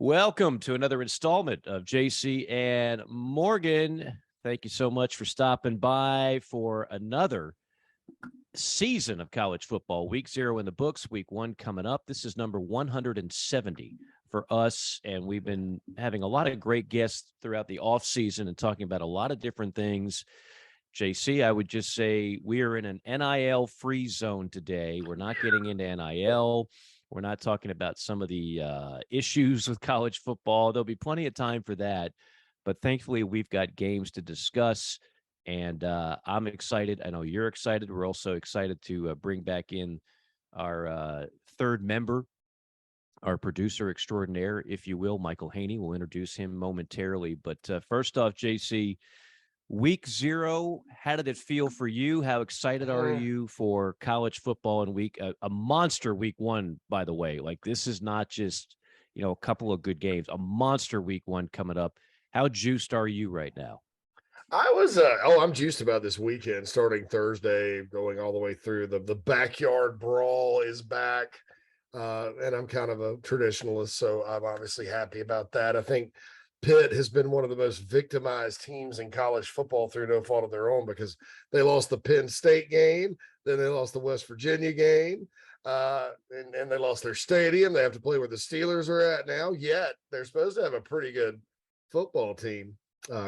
Welcome to another installment of JC and Morgan. Thank you so much for stopping by for another season of college football. Week 0 in the books, week 1 coming up. This is number 170 for us, and we've been having a lot of great guests throughout the offseason and talking about a lot of different things. JC, I would just say we are in an NIL-free zone today. We're not getting into NIL. We're not talking about some of the issues with college football. There'll be plenty of time for that. But thankfully, we've got games to discuss, and I'm excited. I know you're excited. We're also excited to bring back in our third member, our producer extraordinaire, if you will, Michael Haney. We'll introduce him momentarily. But first off, JC, Week 0, how did it feel for you? How excited are you for college football in a monster week 1, by the way? Like, this is not just, a couple of good games, a monster week 1 coming up. How juiced are you right now? I was, I'm juiced about this weekend, starting Thursday, going all the way through. The backyard brawl is back, and I'm kind of a traditionalist, so I'm obviously happy about that. I think Pitt has been one of the most victimized teams in college football through no fault of their own, because they lost the Penn State game, then they lost the West Virginia game, and they lost their stadium. They have to play where the Steelers are at now, yet they're supposed to have a pretty good football team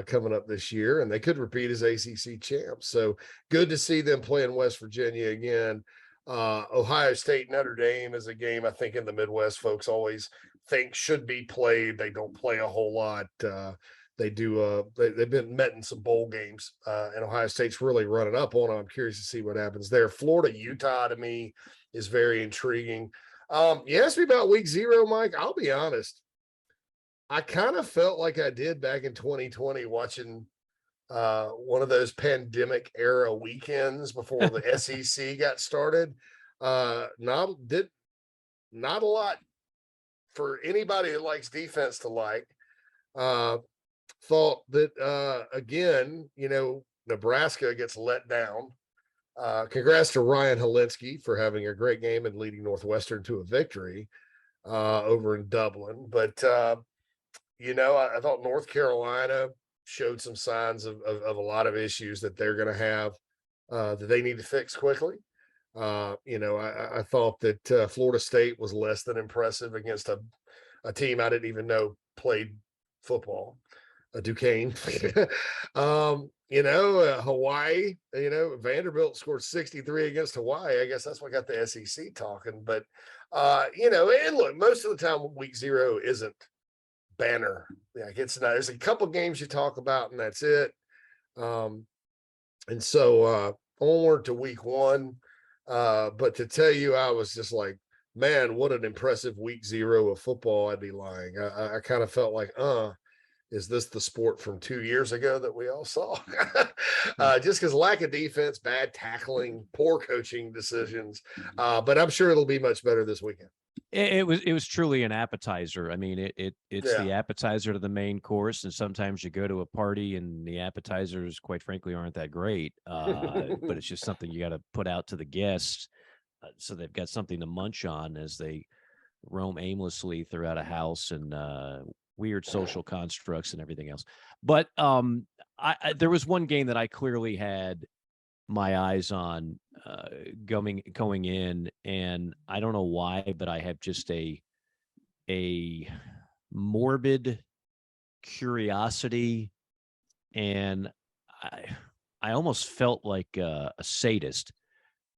coming up this year, and they could repeat as ACC champs. So good to see them playing West Virginia again. Ohio State, Notre Dame is a game I think in the Midwest folks always think should be played. They don't play a whole lot. They've been met in some bowl games, and Ohio State's really running up on them. I'm curious to see what happens there. Florida, Utah to me is very intriguing. You asked me about week 0, Mike. I'll be honest. I kind of felt like I did back in 2020 watching one of those pandemic era weekends before the SEC got started. Not a lot for anybody that likes defense to like. Thought that again, Nebraska gets let down. Congrats to Ryan Helinski for having a great game and leading Northwestern to a victory over in Dublin. But I thought North Carolina showed some signs of a lot of issues that they're going to have that they need to fix quickly. I thought that Florida State was less than impressive against a team I didn't even know played football, Duquesne. Hawaii, Vanderbilt scored 63 against Hawaii. I guess that's what got the SEC talking. But, and look, most of the time week 0 isn't banner. Like, it's not. There's a couple games you talk about, and that's it. And so onward to week 1. But to tell you, I was just like, man, what an impressive week 0 of football. I'd be lying. I kind of felt like, is this the sport from 2 years ago that we all saw? Just because lack of defense, bad tackling, poor coaching decisions. But I'm sure it'll be much better this weekend. It was truly an appetizer. I mean, it's the appetizer to the main course, and sometimes you go to a party and the appetizers, quite frankly, aren't that great. But it's just something you got to put out to the guests, so they've got something to munch on as they roam aimlessly throughout a house and weird social constructs and everything else. But there was one game that I clearly had my eyes on going in, and I don't know why, but I have just a morbid curiosity, and I almost felt like a sadist,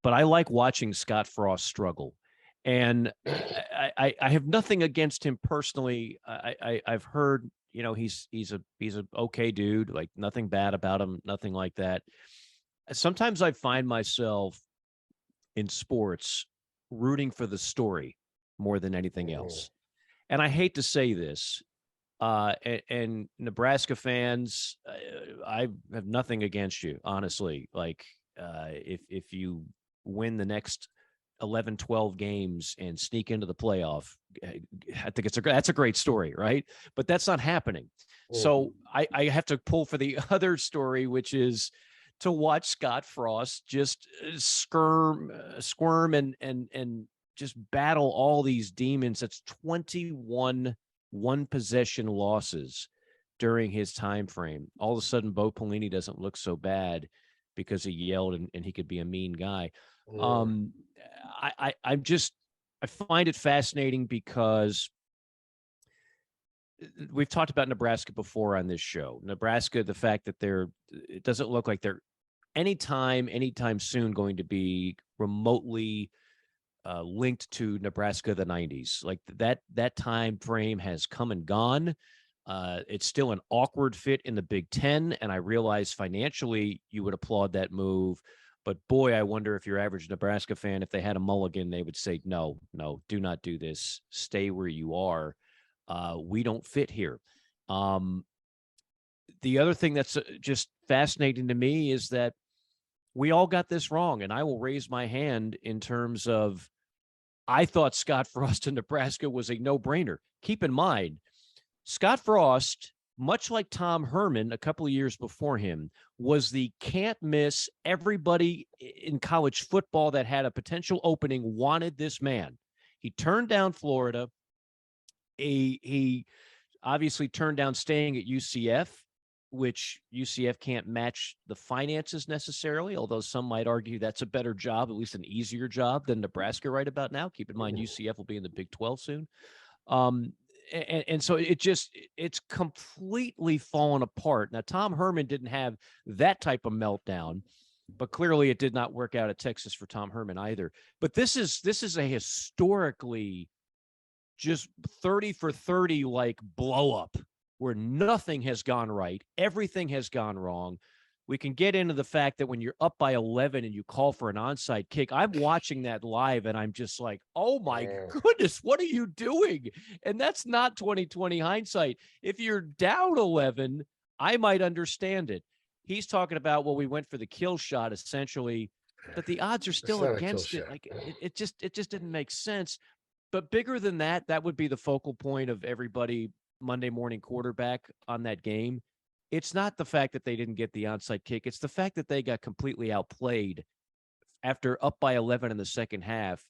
but I like watching Scott Frost struggle. And I have nothing against him personally. I've heard, he's a okay dude, like nothing bad about him, nothing like that. Sometimes I find myself in sports rooting for the story more than anything else. And I hate to say this, and Nebraska fans, I have nothing against you, honestly. Like, if you win the next 11, 12 games and sneak into the playoff, I think that's a great story, right? But that's not happening. So I have to pull for the other story, which is to watch Scott Frost just squirm and just battle all these demons. That's 21 one possession losses during his time frame. All of a sudden, Bo Pelini doesn't look so bad because he yelled and he could be a mean guy. I find it fascinating because we've talked about Nebraska before on this show. Nebraska, the fact that it doesn't look like they're anytime soon going to be remotely linked to Nebraska of the 90s. Like that time frame has come and gone. It's still an awkward fit in the Big Ten, and I realize financially you would applaud that move. But boy, I wonder if your average Nebraska fan, if they had a mulligan, they would say, no, do not do this. Stay where you are. We don't fit here. The other thing that's just fascinating to me is that we all got this wrong, and I will raise my hand in terms of I thought Scott Frost in Nebraska was a no-brainer. Keep in mind, Scott Frost, much like Tom Herman a couple of years before him, was the can't-miss. Everybody in college football that had a potential opening wanted this man. He turned down Florida. He obviously turned down staying at UCF, which UCF can't match the finances necessarily, although some might argue that's a better job, at least an easier job than Nebraska right about now. Keep in mind, UCF will be in the Big 12 soon. And so it's completely fallen apart. Now, Tom Herman didn't have that type of meltdown, but clearly it did not work out at Texas for Tom Herman either. But this is a historically just 30 for 30 like blow up where nothing has gone right. Everything has gone wrong. We can get into the fact that when you're up by 11 and you call for an onside kick, I'm watching that live and I'm just like, oh my goodness, what are you doing? And that's not 2020 hindsight. If you're down 11, I might understand it. He's talking about, well, we went for the kill shot essentially, but the odds are still against it. Like it just didn't make sense. But bigger than that, that would be the focal point of everybody Monday morning quarterback on that game. It's not the fact that they didn't get the onside kick. It's the fact that they got completely outplayed after up by 11 in the second half.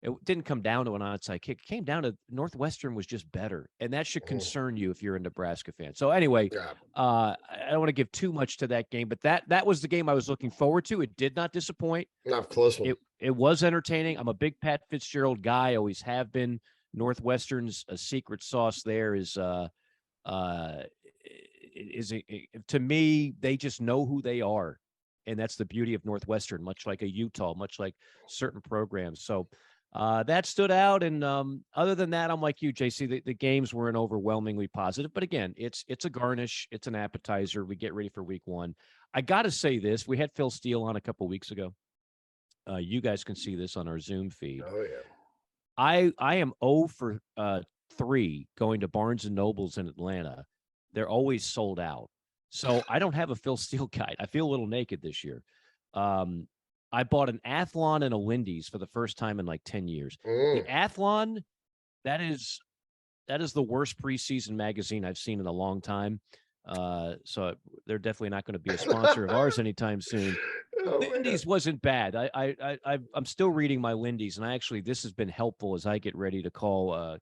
It didn't come down to an onside kick. It came down to Northwestern was just better. And that should concern you if you're a Nebraska fan. So anyway, I don't want to give too much to that game, but that was the game I was looking forward to. It did not disappoint. Not close one. It was entertaining. I'm a big Pat Fitzgerald guy, always have been. Northwestern's secret sauce there is to me, they just know who they are. And that's the beauty of Northwestern, much like a Utah, much like certain programs. So that stood out. And other than that, I'm like you, JC, the games weren't overwhelmingly positive. But again, it's a garnish. It's an appetizer. We get ready for week one. I got to say this. We had Phil Steele on a couple of weeks ago. You guys can see this on our Zoom feed. Oh, yeah. I am 0 for 3 going to Barnes & Nobles in Atlanta. They're always sold out. So I don't have a Phil Steele guide. I feel a little naked this year. I bought an Athlon and a Lindy's for the first time in like 10 years. The Athlon, that is the worst preseason magazine I've seen in a long time. So they're definitely not going to be a sponsor of ours anytime soon. Lindy's wasn't bad. I'm still reading my Lindy's, and this has been helpful as I get ready to call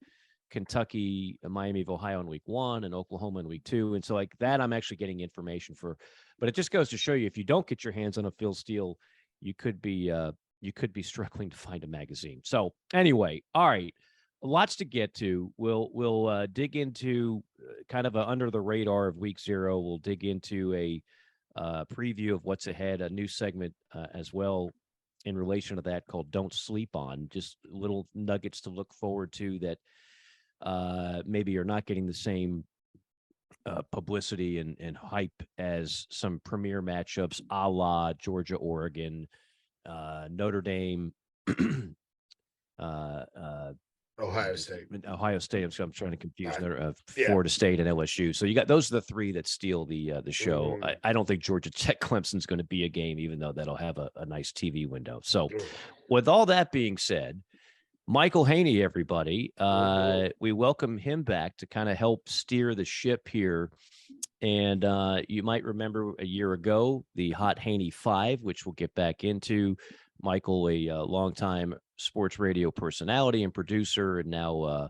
Kentucky, Miami of Ohio in week 1 and Oklahoma in week 2. And so like that, I'm actually getting information for, but it just goes to show you, if you don't get your hands on a Phil Steele, you could be struggling to find a magazine. So anyway, all right. Lots to get to. We'll dig into kind of a under the radar of week 0. We'll dig into a preview of what's ahead, a new segment as well in relation to that called Don't Sleep On, just little nuggets to look forward to that maybe you're not getting the same publicity and hype as some premier matchups a la Georgia, Oregon, Notre Dame, Ohio State. I'm trying to confuse Florida State and LSU. So you got those are the 3 that steal the show. I don't think Georgia Tech Clemson's going to be a game, even though that'll have a nice TV window. So with all that being said, Michael Haney, everybody, we welcome him back to kind of help steer the ship here. And you might remember a year ago, the Hot Haney 5, which we'll get back into. Michael, a longtime sports radio personality and producer, and now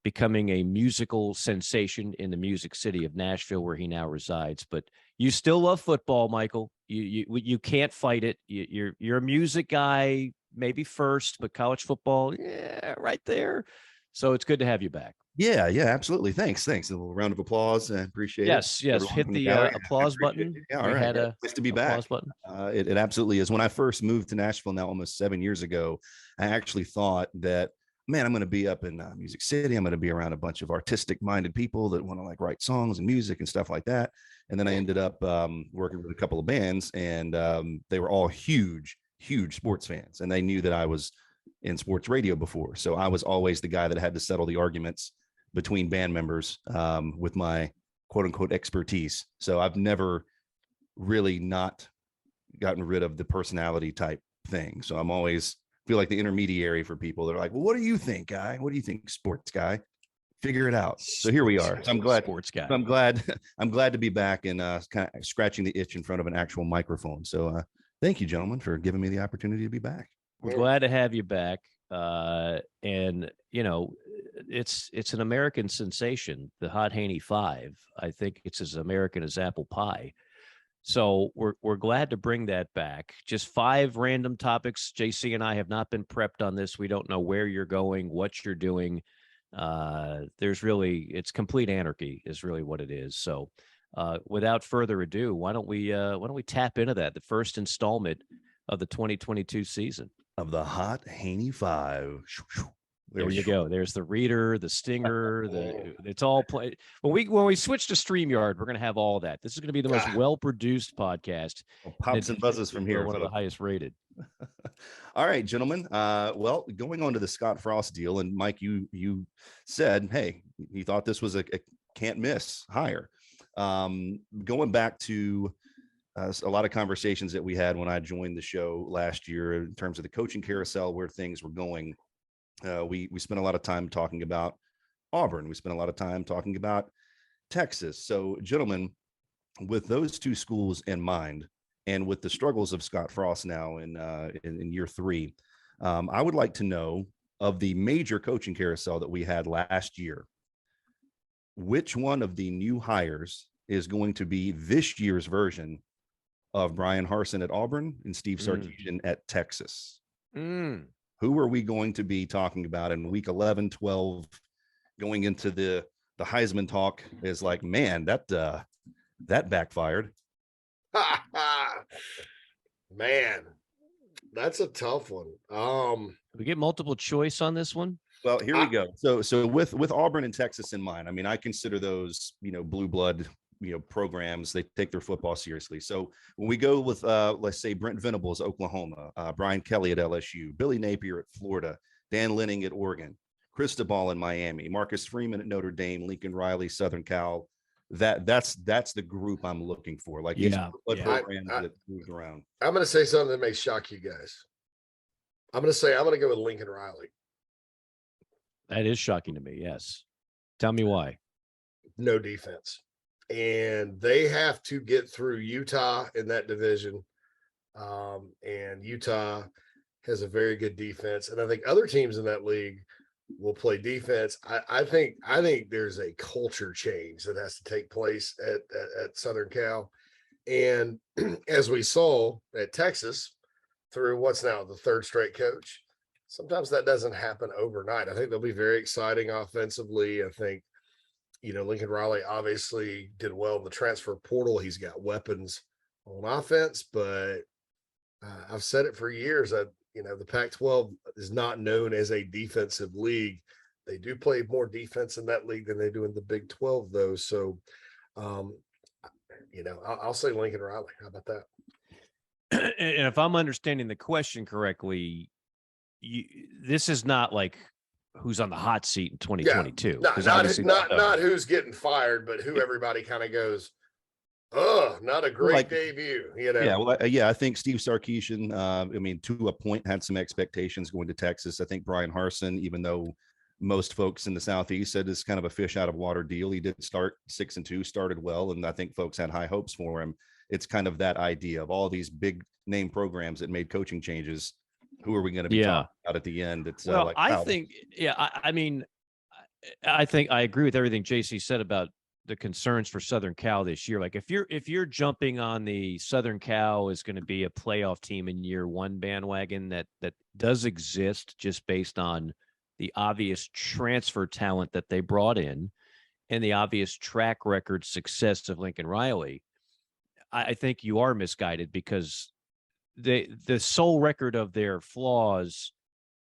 becoming a musical sensation in the music city of Nashville, where he now resides. But you still love football, Michael. You can't fight it. You're a music guy, maybe first, but college football, yeah, right there. So it's good to have you back. Yeah, absolutely. Thanks. A little round of applause. I appreciate it. Yes. Hit the applause button. Yeah, all right. Nice to be back. Button. It absolutely is. When I first moved to Nashville now almost 7 years ago, I actually thought that, man, I'm going to be up in Music City. I'm going to be around a bunch of artistic minded people that want to like write songs and music and stuff like that. And then I ended up working with a couple of bands, and they were all huge sports fans. And they knew that I was in sports radio before. So I was always the guy that had to settle the arguments between band members with my quote unquote expertise. So I've never really not gotten rid of the personality type thing. So I'm always feel like the intermediary for people that are like, well, what do you think, guy? What do you think, sports guy? Figure it out. So here we are. So I'm glad, sports guy. I'm glad to be back and kind of scratching the itch in front of an actual microphone. So thank you, gentlemen, for giving me the opportunity to be back. We're glad to have you back. And you know, it's an American sensation, the Hot Haney 5. I think it's as American as apple pie. So we're glad to bring that back. Just 5 random topics. JC and I have not been prepped on this. We don't know where you're going, what you're doing. It's complete anarchy is really what it is. So without further ado, why don't we tap into that, the first installment of the 2022 season of the Hot Haney 5. There you go. There's the reader, the stinger, it's all played. When we switch to StreamYard, we're going to have all that. This is going to be the most well-produced podcast. Pops and buzzes from here. One of the highest rated. All right, gentlemen. Well, going on to the Scott Frost deal, and Mike, you said, hey, you thought this was a can't miss hire. Going back to a lot of conversations that we had when I joined the show last year in terms of the coaching carousel, where things were going. We spent a lot of time talking about Auburn. We spent a lot of time talking about Texas. So, gentlemen, with those 2 schools in mind, and with the struggles of Scott Frost now in year 3, I would like to know, of the major coaching carousel that we had last year, which one of the new hires is going to be this year's version of Brian Harsin at Auburn and Steve Sarkisian at Texas? Who are we going to be talking about in week 11, 12, going into the Heisman talk? Is like, man, that backfired. Man, that's a tough one. We get multiple choice on this one. Well, here we go. So with Auburn and Texas in mind, I mean, I consider those, blue blood, programs. They take their football seriously. So when we go with, let's say Brent Venables, Oklahoma, Brian Kelly at LSU, Billy Napier at Florida, Dan Lenning at Oregon, Cristobal in Miami, Marcus Freeman at Notre Dame, Lincoln Riley, Southern Cal. That's the group I'm looking for. Like, programs that moved around. I'm going to say something that may shock you guys. I'm going to go with Lincoln Riley. That is shocking to me. Yes. Tell me why. No defense. And they have to get through Utah in that division. And Utah has a very good defense. And I think other teams in that league will play defense. I think there's a culture change that has to take place at Southern Cal. And as we saw at Texas through what's now the 3rd straight coach, sometimes that doesn't happen overnight. I think they'll be very exciting offensively. I think, Lincoln Riley obviously did well in the transfer portal. He's got weapons on offense, but I've said it for years that, the Pac-12 is not known as a defensive league. They do play more defense in that league than they do in the Big 12, though. So, I'll say Lincoln Riley. How about that? And if I'm understanding the question correctly, this is not like who's on the hot seat in 2022. Not who's getting fired, but who everybody kind of goes, oh, not a great debut. Yeah, well, I think Steve Sarkisian, to a point, had some expectations going to Texas. I think Brian Harsin, even though most folks in the Southeast said it's kind of a fish out of water deal, he did start 6-2, started well, and I think folks had high hopes for him. It's kind of that idea of all these big name programs that made coaching changes. Who are we going to be talking about at the end? It's I think, I mean, I think I agree with everything JC said about the concerns for Southern Cal this year. Like if you're jumping on the Southern Cal is going to be a playoff team in year one bandwagon that does exist just based on the obvious transfer talent that they brought in and the obvious track record success of Lincoln Riley, I think you are misguided because the sole record of their flaws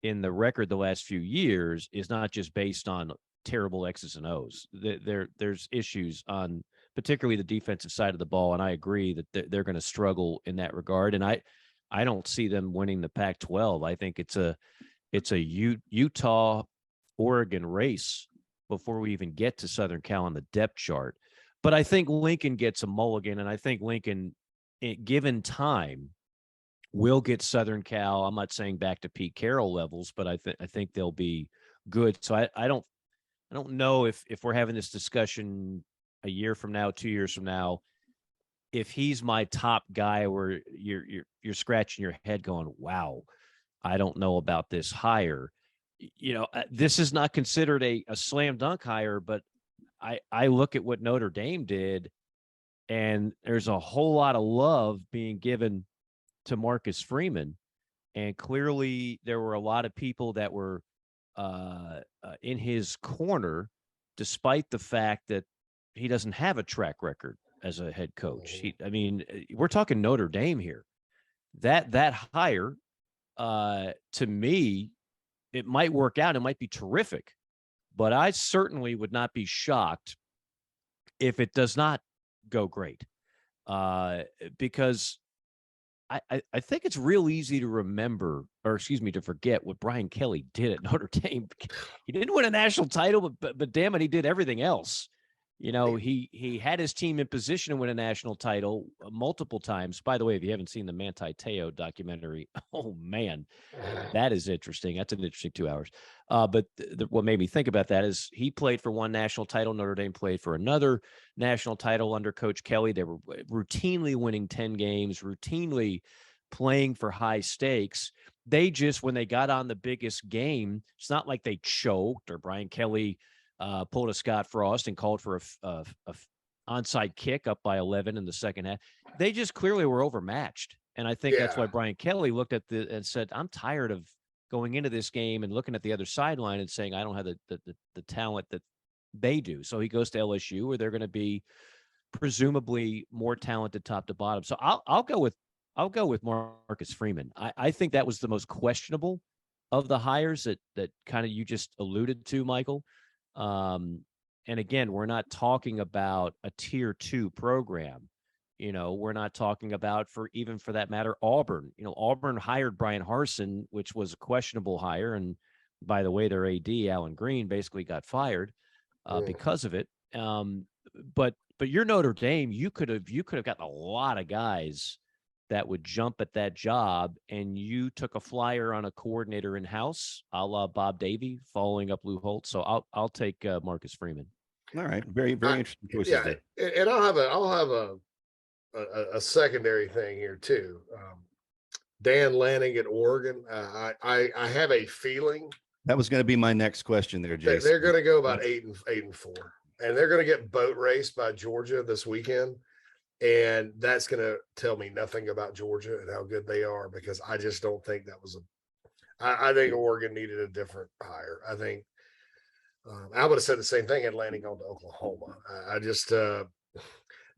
in the record the last few years is not just based on terrible X's and O's. There's issues on particularly the defensive side of the ball, and I agree that they're going to struggle in that regard. And I don't see them winning the Pac-12. I think it's a Utah Oregon race before we even get to Southern Cal on the depth chart. But I think Lincoln gets a mulligan, and I think Lincoln, given time, will get Southern Cal. I'm not saying back to Pete Carroll levels, but I think they'll be good. So I don't know if we're having this discussion a year from now, 2 years from now, if he's my top guy where you're scratching your head going, wow, I don't know about this hire. You know, this is not considered a slam dunk hire, but I look at what Notre Dame did, and there's a whole lot of love being given to Marcus Freeman. And clearly there were a lot of people that were in his corner, despite the fact that he doesn't have a track record as a head coach. We're talking Notre Dame here. That hire, to me, it might work out. It might be terrific, but I certainly would not be shocked if it does not go great, because I think it's real easy to remember, to forget what Brian Kelly did at Notre Dame. He didn't win a national title, but damn it, he did everything else. You know, he had his team in position to win a national title multiple times. By the way, if you haven't seen the Manti Te'o documentary, oh man, that is interesting. That's an interesting 2 hours. But what made me think about that is he played for one national title. Notre Dame played for another national title under Coach Kelly. They were routinely winning 10 games, routinely playing for high stakes. They just, when they got on the biggest game, it's not like they choked or Brian Kelly pulled a Scott Frost and called for a onside kick up by 11 in the second half. They just clearly were overmatched. And I think that's why Brian Kelly looked at and said, I'm tired of going into this game and looking at the other sideline and saying, I don't have the talent that they do. So he goes to LSU, where they're going to be presumably more talented top to bottom. So I'll go with Marcus Freeman. I think that was the most questionable of the hires that kind of you just alluded to, Michael. And again, we're not talking about a tier 2 program. You know, we're not talking about, for that matter, Auburn. You know, Auburn hired Brian Harsin, which was a questionable hire. And by the way, their AD, Alan Green, basically got fired because of it. But you're Notre Dame. You could have gotten a lot of guys that would jump at that job, and you took a flyer on a coordinator in-house, a la Bob Davie, following up Lou Holtz. So I'll take Marcus Freeman. All right, very interesting choices there. And I'll have a secondary thing here too. Dan Lanning at Oregon. I have a feeling that was going to be my next question there, Jason. They're going to go about 8-4, and they're going to get boat raced by Georgia this weekend. And that's going to tell me nothing about Georgia and how good they are, because I just don't think that was I think Oregon needed a different hire. I think I would have said the same thing had Lanning gone to Oklahoma. I just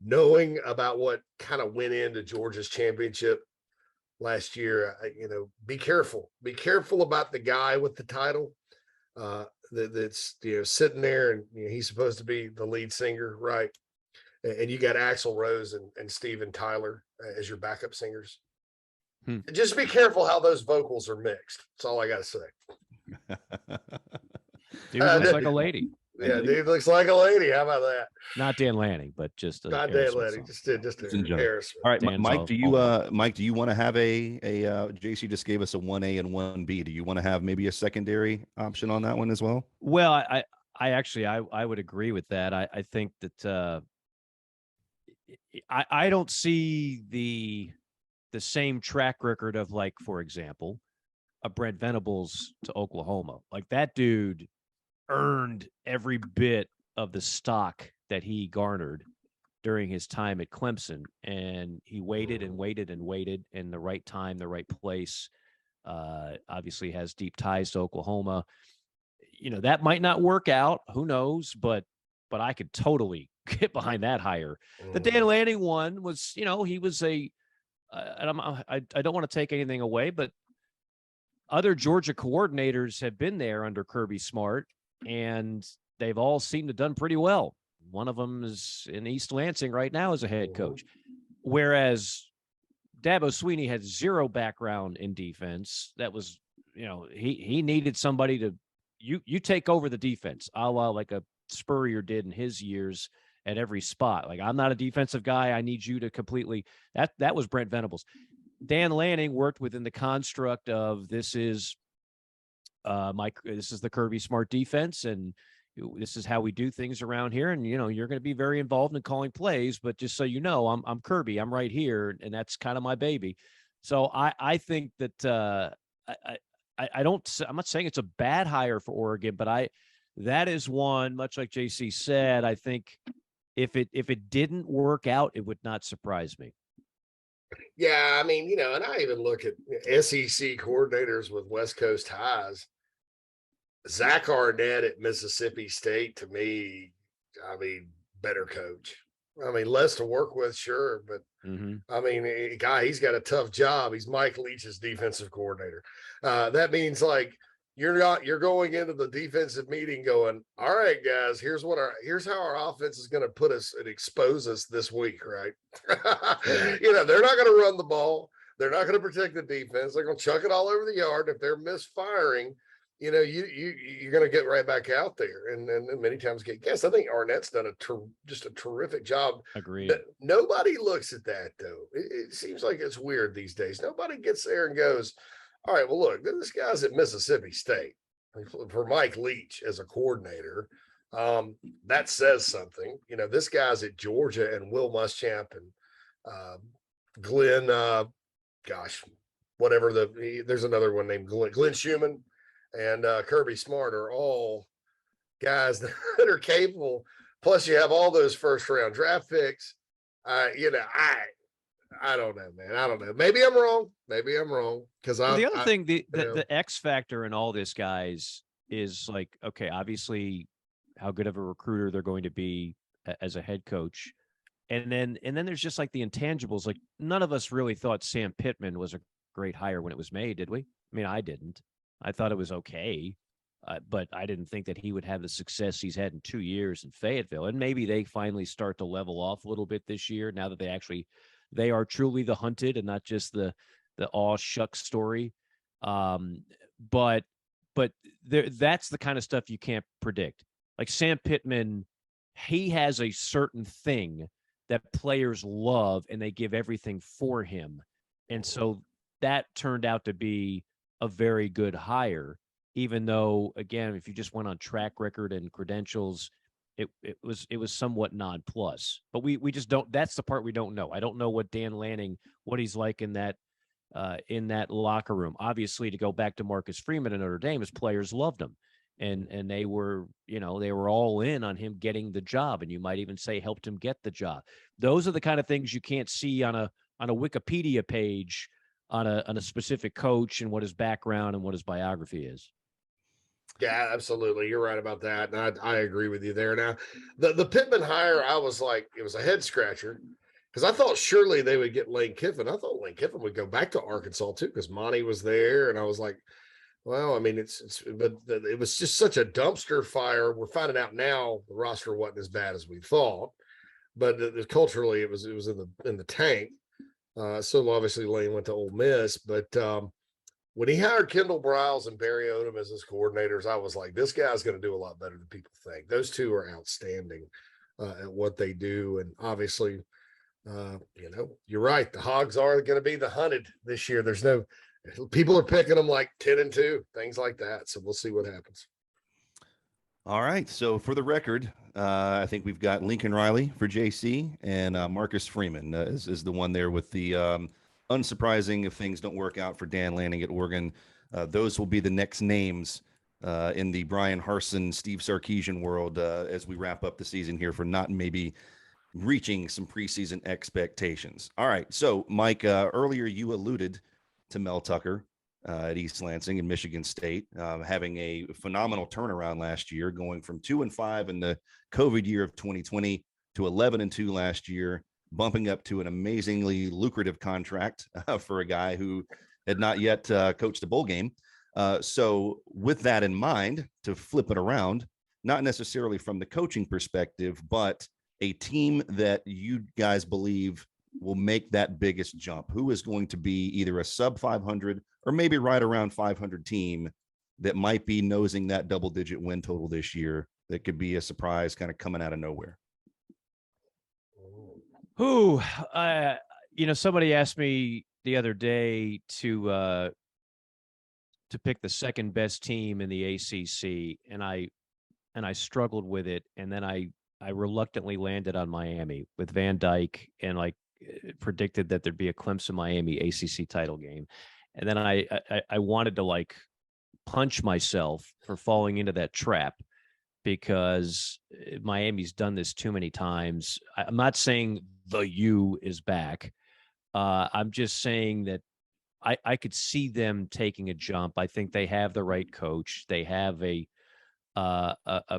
knowing about what kind of went into Georgia's championship last year, be careful. Be careful about the guy with the title that's sitting there, and he's supposed to be the lead singer, right? And you got Axl Rose and Steven Tyler as your backup singers. Just be careful how those vocals are mixed. That's all I got to say. Dude looks like a lady. Yeah, dude looks like a lady. How about that? Not Dan Lanning, but just not Dan Lanning. Just a Harris. All right, Mike. Do you want to have a JC just gave us a 1A and 1B? Do you want to have maybe a secondary option on that one as well? Well, I actually would agree with that. I think that. I don't see the same track record of, like, for example, a Brent Venables to Oklahoma. Like, that dude earned every bit of the stock that he garnered during his time at Clemson. And he waited and waited and waited in the right time, the right place. Obviously has deep ties to Oklahoma. That might not work out. Who knows? But I could totally get behind that hire. The Dan Lanning one was, he was and I don't want to take anything away, but other Georgia coordinators have been there under Kirby Smart, and they've all seemed to have done pretty well. One of them is in East Lansing right now as a head coach, whereas Dabo Swinney had zero background in defense. That was, he needed somebody to you take over the defense, a la like a Spurrier did in his years at every spot. Like, I'm not a defensive guy. I need you to completely. That was Brent Venables. Dan Lanning worked within the construct of this is the Kirby Smart defense, and this is how we do things around here. And, you're going to be very involved in calling plays, but just so you know, I'm Kirby, I'm right here. And that's kind of my baby. So I think that I'm not saying it's a bad hire for Oregon, but that is one, much like JC said, I think if it didn't work out, it would not surprise me. Yeah, I mean, and I even look at SEC coordinators with West Coast ties. Zach Arnett at Mississippi State, to me, I mean, better coach. I mean, less to work with, sure, but I mean, he's got a tough job. He's Mike Leach's defensive coordinator. That means like you're going into the defensive meeting going, all right, guys, here's how our offense is going to put us and expose us this week, right? They're not going to run the ball. They're not going to protect the defense. They're going to chuck it all over the yard. If they're misfiring, you're going to get right back out there and many times get guessed. I think Arnett's done just a terrific job. Agreed. Nobody looks at that, though. It seems like it's weird these days. Nobody gets there and goes, all right, well, look, this guy's at Mississippi State. For Mike Leach as a coordinator, that says something. This guy's at Georgia, and Will Muschamp and Glenn, there's another one named Glenn Schumann and Kirby Smart are all guys that are capable. Plus, you have all those first-round draft picks. I don't know, man. I don't know. Maybe I'm wrong. Because the other thing, the X factor in all this, guys, is like, okay, obviously how good of a recruiter they're going to be as a head coach. And then there's just like the intangibles. Like, none of us really thought Sam Pittman was a great hire when it was made, did we? I mean, I didn't. I thought it was okay, but I didn't think that he would have the success he's had in 2 years in Fayetteville. And maybe they finally start to level off a little bit this year now that they are truly the hunted and not just the aw shuck story. But that's the kind of stuff you can't predict. Like Sam Pittman, he has a certain thing that players love and they give everything for him. And so that turned out to be a very good hire, even though, again, if you just went on track record and credentials, it was somewhat non-plus. But we just don't. That's the part we don't know. I don't know what Dan Lanning, what he's like in that locker room. Obviously, to go back to Marcus Freeman and Notre Dame, his players loved him, and they were all in on him getting the job, and you might even say helped him get the job. Those are the kind of things you can't see on a Wikipedia page on a specific coach and what his background and what his biography is. Yeah, absolutely. You're right about that. And I agree with you there. Now, the Pittman hire, I was like, it was a head scratcher because I thought surely they would get Lane Kiffin. I thought Lane Kiffin would go back to Arkansas too because Monty was there. And I was like, well, I mean, but it was just such a dumpster fire. We're finding out now the roster wasn't as bad as we thought, but culturally it was in the tank. So obviously Lane went to Ole Miss, but when he hired Kendall Briles and Barry Odom as his coordinators, I was like, this guy's going to do a lot better than people think. Those two are outstanding at what they do. And obviously, you're right. The Hogs are going to be the hunted this year. People are picking them like 10-2, things like that. So we'll see what happens. All right. So for the record, I think we've got Lincoln Riley for JC and Marcus Freeman is the one there with the unsurprising if things don't work out for Dan Lanning at Oregon. Those will be the next names in the Brian Harsin, Steve Sarkisian world as we wrap up the season here for not maybe reaching some preseason expectations. All right. So, Mike, earlier you alluded to Mel Tucker at East Lansing and Michigan State, having a phenomenal turnaround last year, going from 2-5 in the COVID year of 2020 to 11-2 last year, bumping up to an amazingly lucrative contract for a guy who had not yet coached a bowl game. So with that in mind, to flip it around, not necessarily from the coaching perspective, but a team that you guys believe will make that biggest jump, who is going to be either a sub 500 or maybe right around 500 team that might be nosing that double-digit win total this year, that could be a surprise kind of coming out of nowhere? Who, somebody asked me the other day to pick the second best team in the ACC, and I struggled with it, and then I reluctantly landed on Miami with Van Dyke, and predicted that there'd be a Clemson Miami ACC title game, and then I wanted to punch myself for falling into that trap, because Miami's done this too many times. I'm not saying the U is back. I'm just saying that I could see them taking a jump. I think they have the right coach. They have a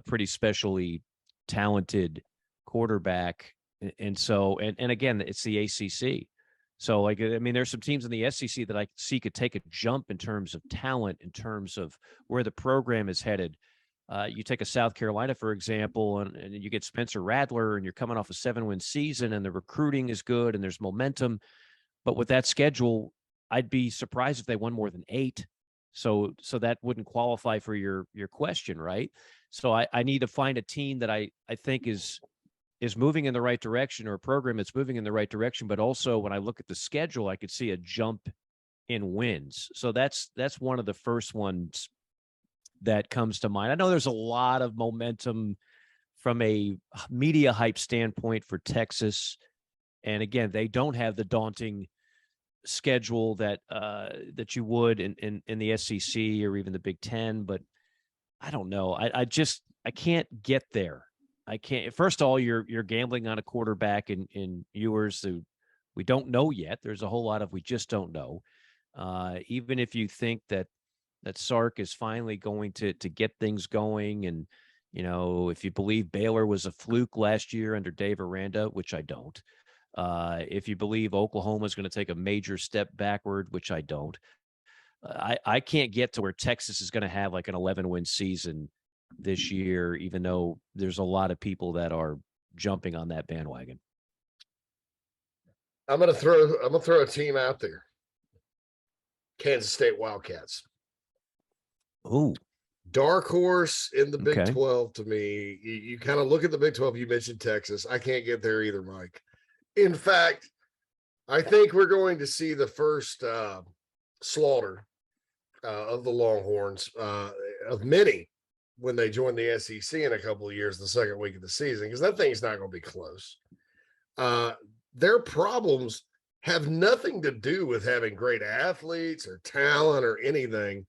pretty specially talented quarterback. And so, and again, it's the ACC. So, there's some teams in the SEC that I see could take a jump in terms of talent, in terms of where the program is headed. You take a South Carolina, for example, and you get Spencer Rattler, and you're coming off a 7-win season, and the recruiting is good, and there's momentum. But with that schedule, I'd be surprised if they won more than 8. So that wouldn't qualify for your question, right? So I need to find a team that I think is moving in the right direction, or a program that's moving in the right direction. But also, when I look at the schedule, I could see a jump in wins. So that's one of the first ones that comes to mind. I know there's a lot of momentum from a media hype standpoint for Texas. And again, they don't have the daunting schedule that you would in the SEC or even the Big Ten, but I don't know. I can't get there. I can't. First of all, you're gambling on a quarterback in Ewers who we don't know yet. There's a whole lot of we just don't know. Even if you think that Sark is finally going to get things going, and if you believe Baylor was a fluke last year under Dave Aranda, which I don't. If you believe Oklahoma is going to take a major step backward, which I don't, I can't get to where Texas is going to have an 11-win season this year, even though there's a lot of people that are jumping on that bandwagon. I'm gonna throw a team out there. Kansas State Wildcats. Oh, dark horse in the Big 12 to me. You kind of look at the Big 12. You mentioned Texas. I can't get there either, Mike. In fact, I think we're going to see the first slaughter of the Longhorns, of many, when they join the SEC in a couple of years, the second week of the season, because that thing's not going to be close. Their problems have nothing to do with having great athletes or talent or anything.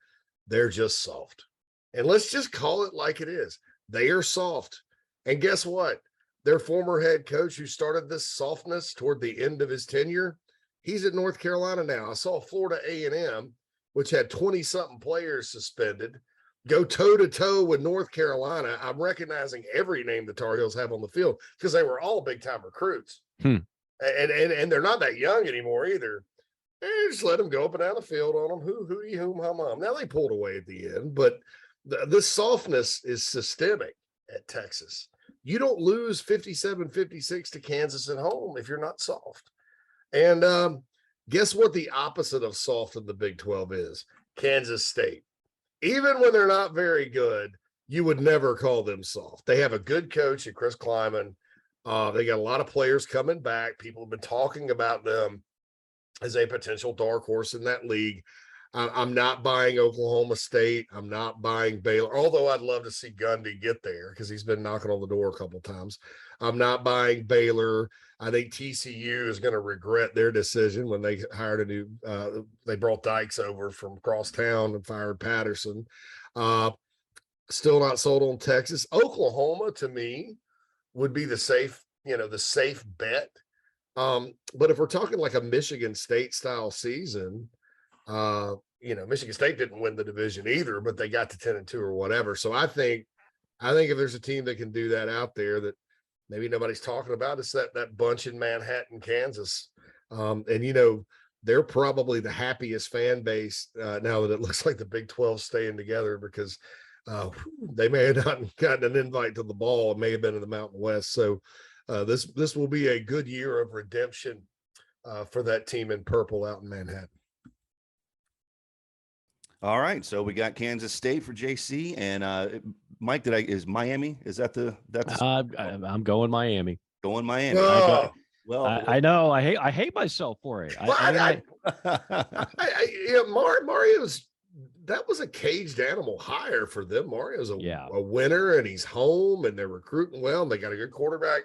They're just soft. And let's just call it like it is. They are soft. And guess what? Their former head coach, who started this softness toward the end of his tenure, he's at North Carolina now. I saw Florida A&M, which had 20-something players suspended, go toe-to-toe with North Carolina. I'm recognizing every name the Tar Heels have on the field because they were all big-time recruits. And they're not that young anymore either. And just let them go up and down the field on them. Hooty, whom, hum. Now they pulled away at the end, but this softness is systemic at Texas. You don't lose 57-56 to Kansas at home if you're not soft. And guess what the opposite of soft in the Big 12 is? Kansas State. Even when they're not very good, you would never call them soft. They have a good coach at Chris Kleiman. They got a lot of players coming back. People have been talking about them as a potential dark horse in that league. I'm not buying Oklahoma State. I'm not buying Baylor, although I'd love to see Gundy get there because he's been knocking on the door a couple of times. I'm not buying Baylor. I think TCU is going to regret their decision when they hired a new they brought Dykes over from across town and fired Patterson. Still not sold on Texas. Oklahoma, to me, would be the safe bet. But if we're talking like a Michigan State style season, Michigan State didn't win the division either, but they got to 10-2 or whatever. So I think if there's a team that can do that out there that maybe nobody's talking about, it's that bunch in Manhattan, Kansas. And they're probably the happiest fan base now that it looks like the Big 12 staying together, because they may have not gotten an invite to the ball. It may have been in the Mountain West. So this will be a good year of redemption for that team in purple out in Manhattan. All right, so we got Kansas State for JC, and Mike, is Miami? Is that the? I'm going Miami. Going Miami. Oh. I know. I hate myself for it. Mario's, that was a caged animal hire for them. Mario's a winner, and he's home, and they're recruiting well, and they got a good quarterback.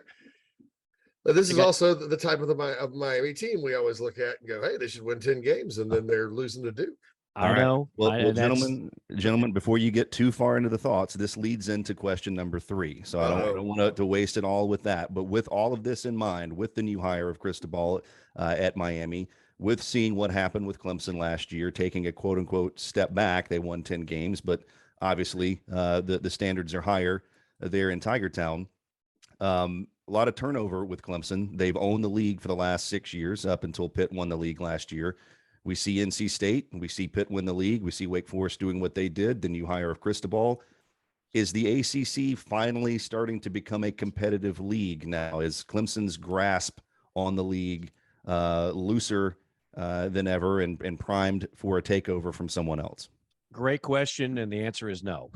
But this is also the type of Miami team we always look at and go, hey, they should win 10 games, and then they're losing to Duke. I know. Well, gentlemen, before you get too far into the thoughts, this leads into question number 3. So I don't want to waste it all with that. But with all of this in mind, with the new hire of Cristobal at Miami, with seeing what happened with Clemson last year, taking a quote unquote step back, they won 10 games, but obviously the standards are higher there in Tiger Town. A lot of turnover with Clemson. They've owned the league for the last 6 years up until Pitt won the league last year. We see NC State, we see Pitt win the league, we see Wake Forest doing what they did, the new hire of Cristobal. Is the ACC finally starting to become a competitive league now? Is Clemson's grasp on the league looser than ever and primed for a takeover from someone else? Great question, and the answer is no.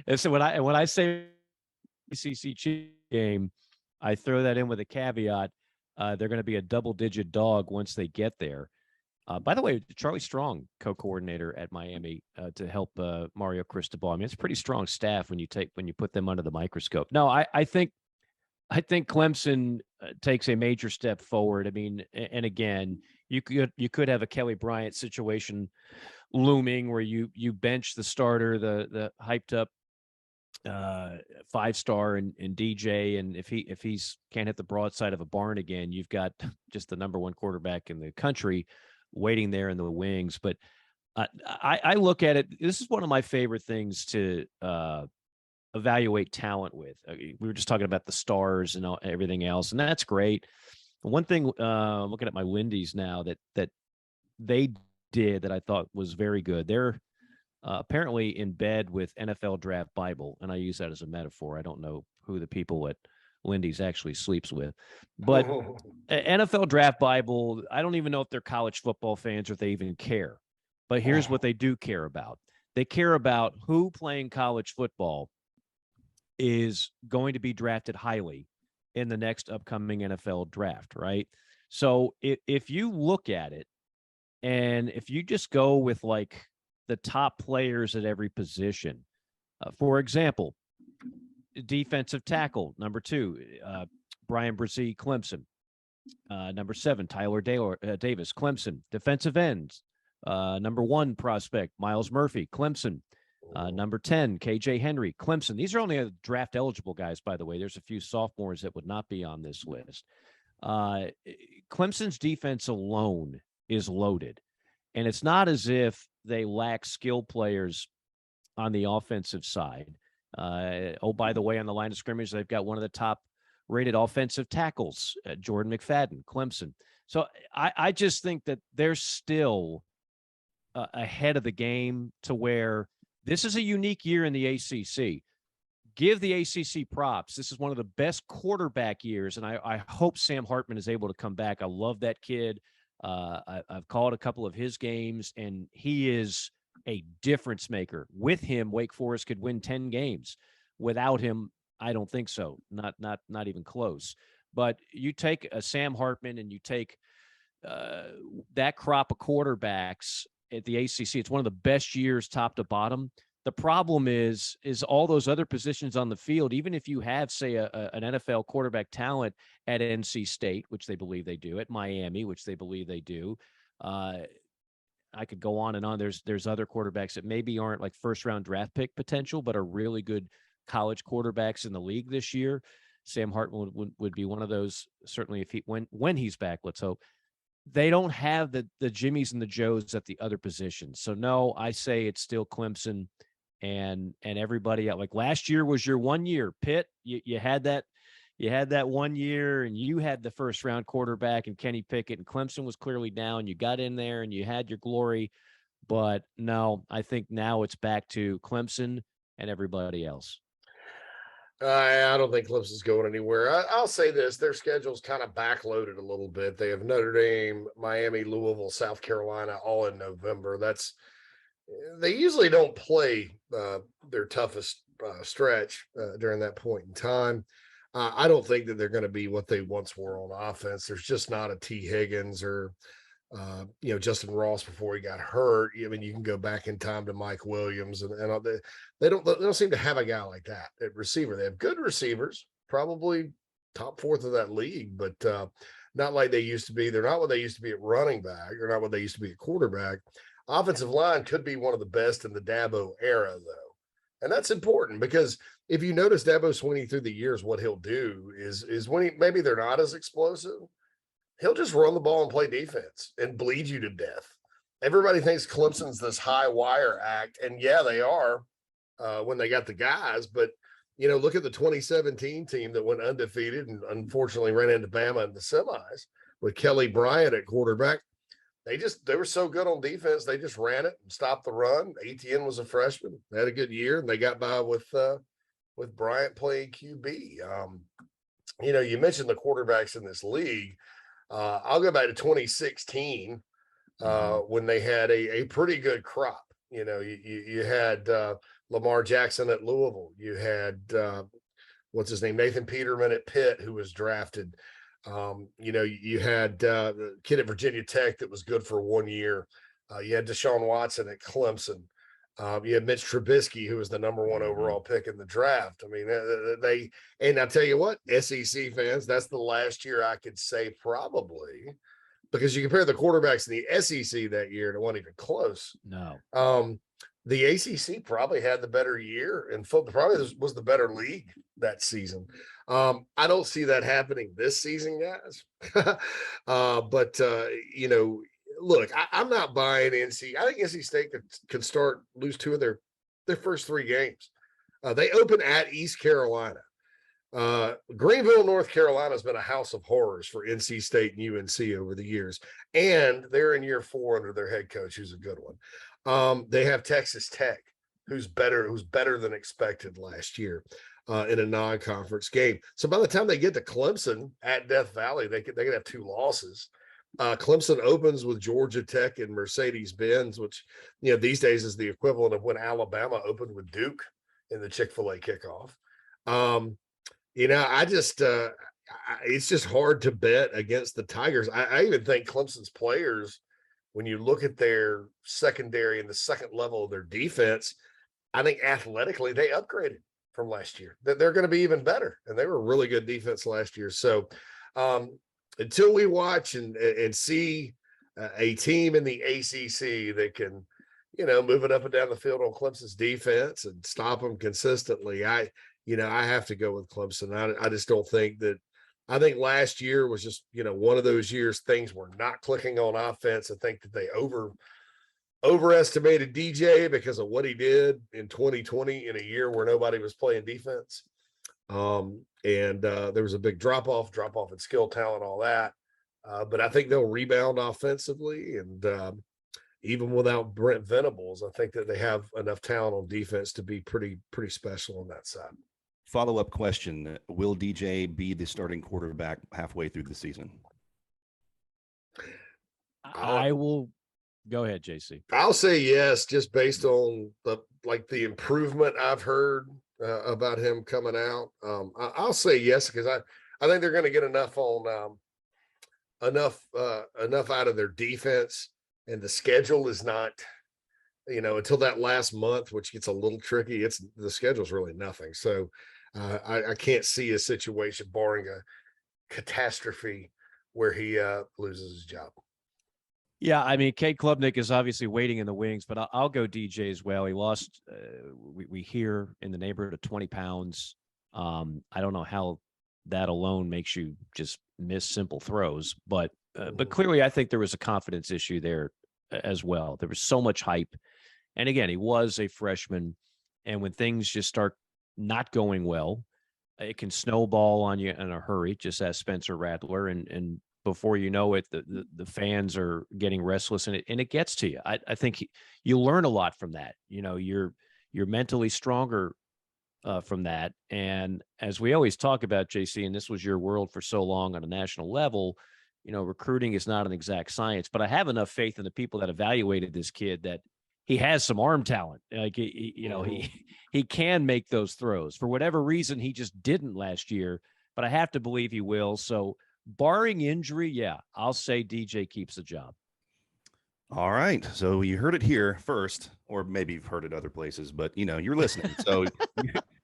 And so when I say ACC game, I throw that in with a caveat. They're going to be a double-digit dog once they get there. By the way, Charlie Strong, co-coordinator at Miami, to help Mario Cristobal. I mean, it's a pretty strong staff when you put them under the microscope. No, I think Clemson takes a major step forward. I mean, and again, you could have a Kelly Bryant situation looming where you bench the starter, the hyped up 5-star and DJ, and if he's can't hit the broadside of a barn again, you've got just the number one quarterback in the country waiting there in the wings. But I look at it. This is one of my favorite things to evaluate talent with. We were just talking about the stars and everything else, and that's great. One thing, looking at my Lindy's now that they did that I thought was very good. They're apparently in bed with NFL Draft Bible, and I use that as a metaphor. I don't know who the people at Lindy's actually sleeps with, but NFL Draft Bible, I don't even know if they're college football fans or if they even care. But here's what they do care about. They care about who playing college football is going to be drafted highly in the next upcoming NFL draft, right? So if you look at it, and if you just go with like the top players at every position. For example, defensive tackle, number 2, Brian Brzee, Clemson. Number 7, Tyler Davis, Clemson. Defensive ends, number 1 prospect, Miles Murphy, Clemson. Number 10, KJ Henry, Clemson. These are only draft eligible guys, by the way. There's a few sophomores that would not be on this list. Clemson's defense alone is loaded. And it's not as if they lack skilled players on the offensive side. By the way, on the line of scrimmage, they've got one of the top rated offensive tackles, Jordan McFadden, Clemson. So I just think that they're still ahead of the game to where this is a unique year in the ACC. Give the ACC props. This is one of the best quarterback years, and I hope Sam Hartman is able to come back. I love that kid. I've called a couple of his games, and he is a difference maker. With him, Wake Forest could win 10 games. Without him, I don't think so. Not even close. But you take a Sam Hartman and you take that crop of quarterbacks at the ACC. It's one of the best years top to bottom. The problem is all those other positions on the field, even if you have, say, an NFL quarterback talent at NC State, which they believe they do, at Miami, which they believe they do, I could go on and on. There's other quarterbacks that maybe aren't like first round draft pick potential, but are really good college quarterbacks in the league this year. Sam Hartman would be one of those, certainly if when he's back, let's hope. They don't have the Jimmies and the Joes at the other positions. So no, I say it's still Clemson and everybody out. Like last year was your 1 year. Pitt, you had that 1 year, and you had the first round quarterback and Kenny Pickett, and Clemson was clearly down. You got in there and you had your glory. But no, I think now it's back to Clemson and everybody else. I don't think Clemson's going anywhere. I'll say this: their schedule's kind of backloaded a little bit. They have Notre Dame, Miami, Louisville, South Carolina, all in November. They usually don't play their toughest stretch during that point in time. I don't think that they're going to be what they once were on offense. There's just not a T. Higgins or Justin Ross before he got hurt. I mean, you can go back in time to Mike Williams, and they don't seem to have a guy like that at receiver. They have good receivers, probably top fourth of that league, but not like they used to be. They're not what they used to be at running back. They're not what they used to be at quarterback. Offensive line could be one of the best in the Dabo era, though, and that's important because if you notice Dabo Swinney through the years, what he'll do is when maybe they're not as explosive, he'll just run the ball and play defense and bleed you to death. Everybody thinks Clemson's this high wire act, and yeah, they are when they got the guys. But look at the 2017 team that went undefeated and unfortunately ran into Bama in the semis with Kelly Bryant at quarterback. They were so good on defense, they just ran it and stopped the run. Etienne was a freshman, they had a good year, and they got by with Bryant playing QB. You mentioned the quarterbacks in this league. I'll go back to 2016 when they had a pretty good crop. You had Lamar Jackson at Louisville. You had what's his name, Nathan Peterman at Pitt, who was drafted. You had the kid at Virginia Tech that was good for 1 year. You had Deshaun Watson at Clemson. You had Mitch Trubisky, who was the number one overall pick in the draft. I mean, and I'll tell you what, SEC fans, that's the last year I could say probably, because you compare the quarterbacks in the SEC that year, and it wasn't even close. No. The ACC probably had the better year, and football probably was the better league that season. I don't see that happening this season, guys. But look, I'm not buying NC. I think NC State could lose two of their first three games. They open at East Carolina. Greenville, North Carolina has been a house of horrors for NC State and UNC over the years, and they're in year 4 under their head coach, who's a good one. They have Texas Tech, who's better than expected last year in a non-conference game. So by the time they get to Clemson at Death Valley, they could have 2 losses. Clemson opens with Georgia Tech and Mercedes-Benz, which these days is the equivalent of when Alabama opened with Duke in the Chick-fil-A kickoff. It's just hard to bet against the Tigers. I even think Clemson's players, when you look at their secondary and the second level of their defense, I think athletically they upgraded from last year. They're going to be even better, and they were a really good defense last year. So until we watch and see a team in the ACC that can, move it up and down the field on Clemson's defense and stop them consistently, I have to go with Clemson. I just don't think that. I think last year was just, one of those years things were not clicking on offense. I think that they overestimated DJ because of what he did in 2020 in a year where nobody was playing defense. And there was a big drop off in skill, talent, all that. But I think they'll rebound offensively. And even without Brent Venables, I think that they have enough talent on defense to be pretty special on that side. Follow-up question: will DJ be the starting quarterback halfway through the season? I will go ahead, JC. I'll say yes, just based on the improvement I've heard about him coming out. I'll say yes because I think they're going to get enough out of their defense, and the schedule is not, until that last month, which gets a little tricky. The schedule's really nothing. So I can't see a situation, barring a catastrophe, where he loses his job. Yeah, I mean, Kate Klubnik is obviously waiting in the wings, but I'll go DJ as well. He lost, we hear, in the neighborhood of 20 pounds. I don't know how that alone makes you just miss simple throws, but clearly I think there was a confidence issue there as well. There was so much hype. And again, he was a freshman. And when things just start not going well, it can snowball on you in a hurry, just as Spencer Rattler. And before you know it, the fans are getting restless, and it gets to you. I think you learn a lot from that. You know, you're mentally stronger from that. And as we always talk about, JC, and this was your world for so long on a national level, you know, recruiting is not an exact science, but I have enough faith in the people that evaluated this kid that he has some arm talent. Like, he can make those throws. For whatever reason, he just didn't last year, but I have to believe he will. So barring injury, yeah, I'll say DJ keeps the job. All right. So you heard it here first, or maybe you've heard it other places, but you know, you're listening. So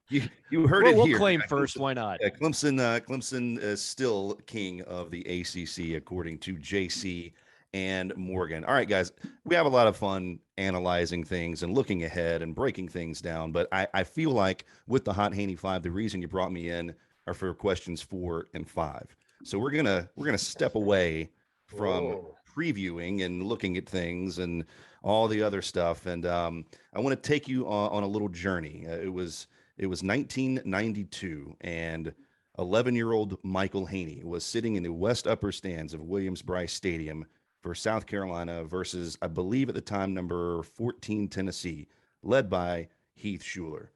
you heard it we'll here. Claim first. Why not? Clemson is still king of the ACC, according to JC and Morgan. All right, guys, we have a lot of fun analyzing things and looking ahead and breaking things down. But I feel like with the Hot Haney 5, the reason you brought me in are for questions 4 and 5. So we're gonna step away from previewing and looking at things and all the other stuff. And I want to take you on a little journey. It was 1992, and 11-year-old Michael Haney was sitting in the west upper stands of Williams-Brice Stadium for South Carolina versus, I believe at the time, number 14 Tennessee, led by Heath Schuler.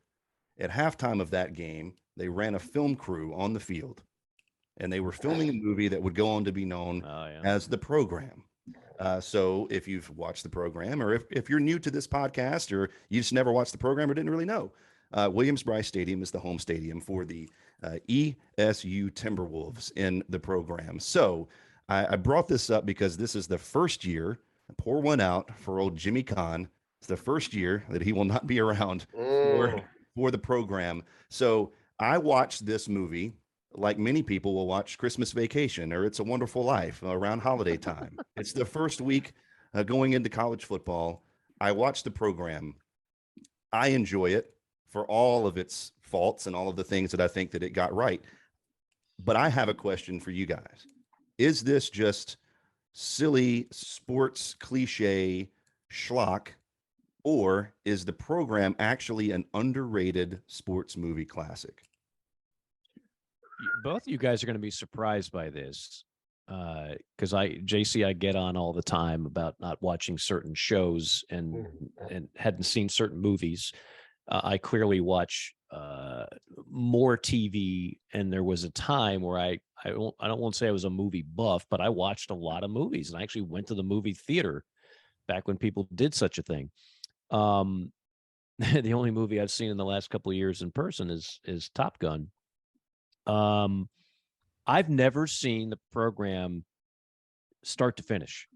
At halftime of that game, they ran a film crew on the field, and they were filming a movie that would go on to be known as The Program. So if you've watched The Program, or if you're new to this podcast, or you just never watched The Program or didn't really know, Williams-Brice Stadium is the home stadium for the ESU Timberwolves in The Program. So I brought this up because this is the first year, pour one out for old Jimmy Kahn. It's the first year that he will not be around for The Program. So I watched this movie like many people will watch Christmas Vacation or It's a Wonderful Life around holiday time. It's the first week going into college football. I watched The Program. I enjoy it for all of its faults and all of the things that I think that it got right. But I have a question for you guys. Is this just silly sports cliche schlock, or is The Program actually an underrated sports movie classic? Both of you guys are going to be surprised by this, because JC, I get on all the time about not watching certain shows and hadn't seen certain movies. I clearly watch more TV, and there was a time where I don't want to say I was a movie buff, but I watched a lot of movies, and I actually went to the movie theater back when people did such a thing. The only movie I've seen in the last couple of years in person is Top Gun. I've never seen The Program start to finish.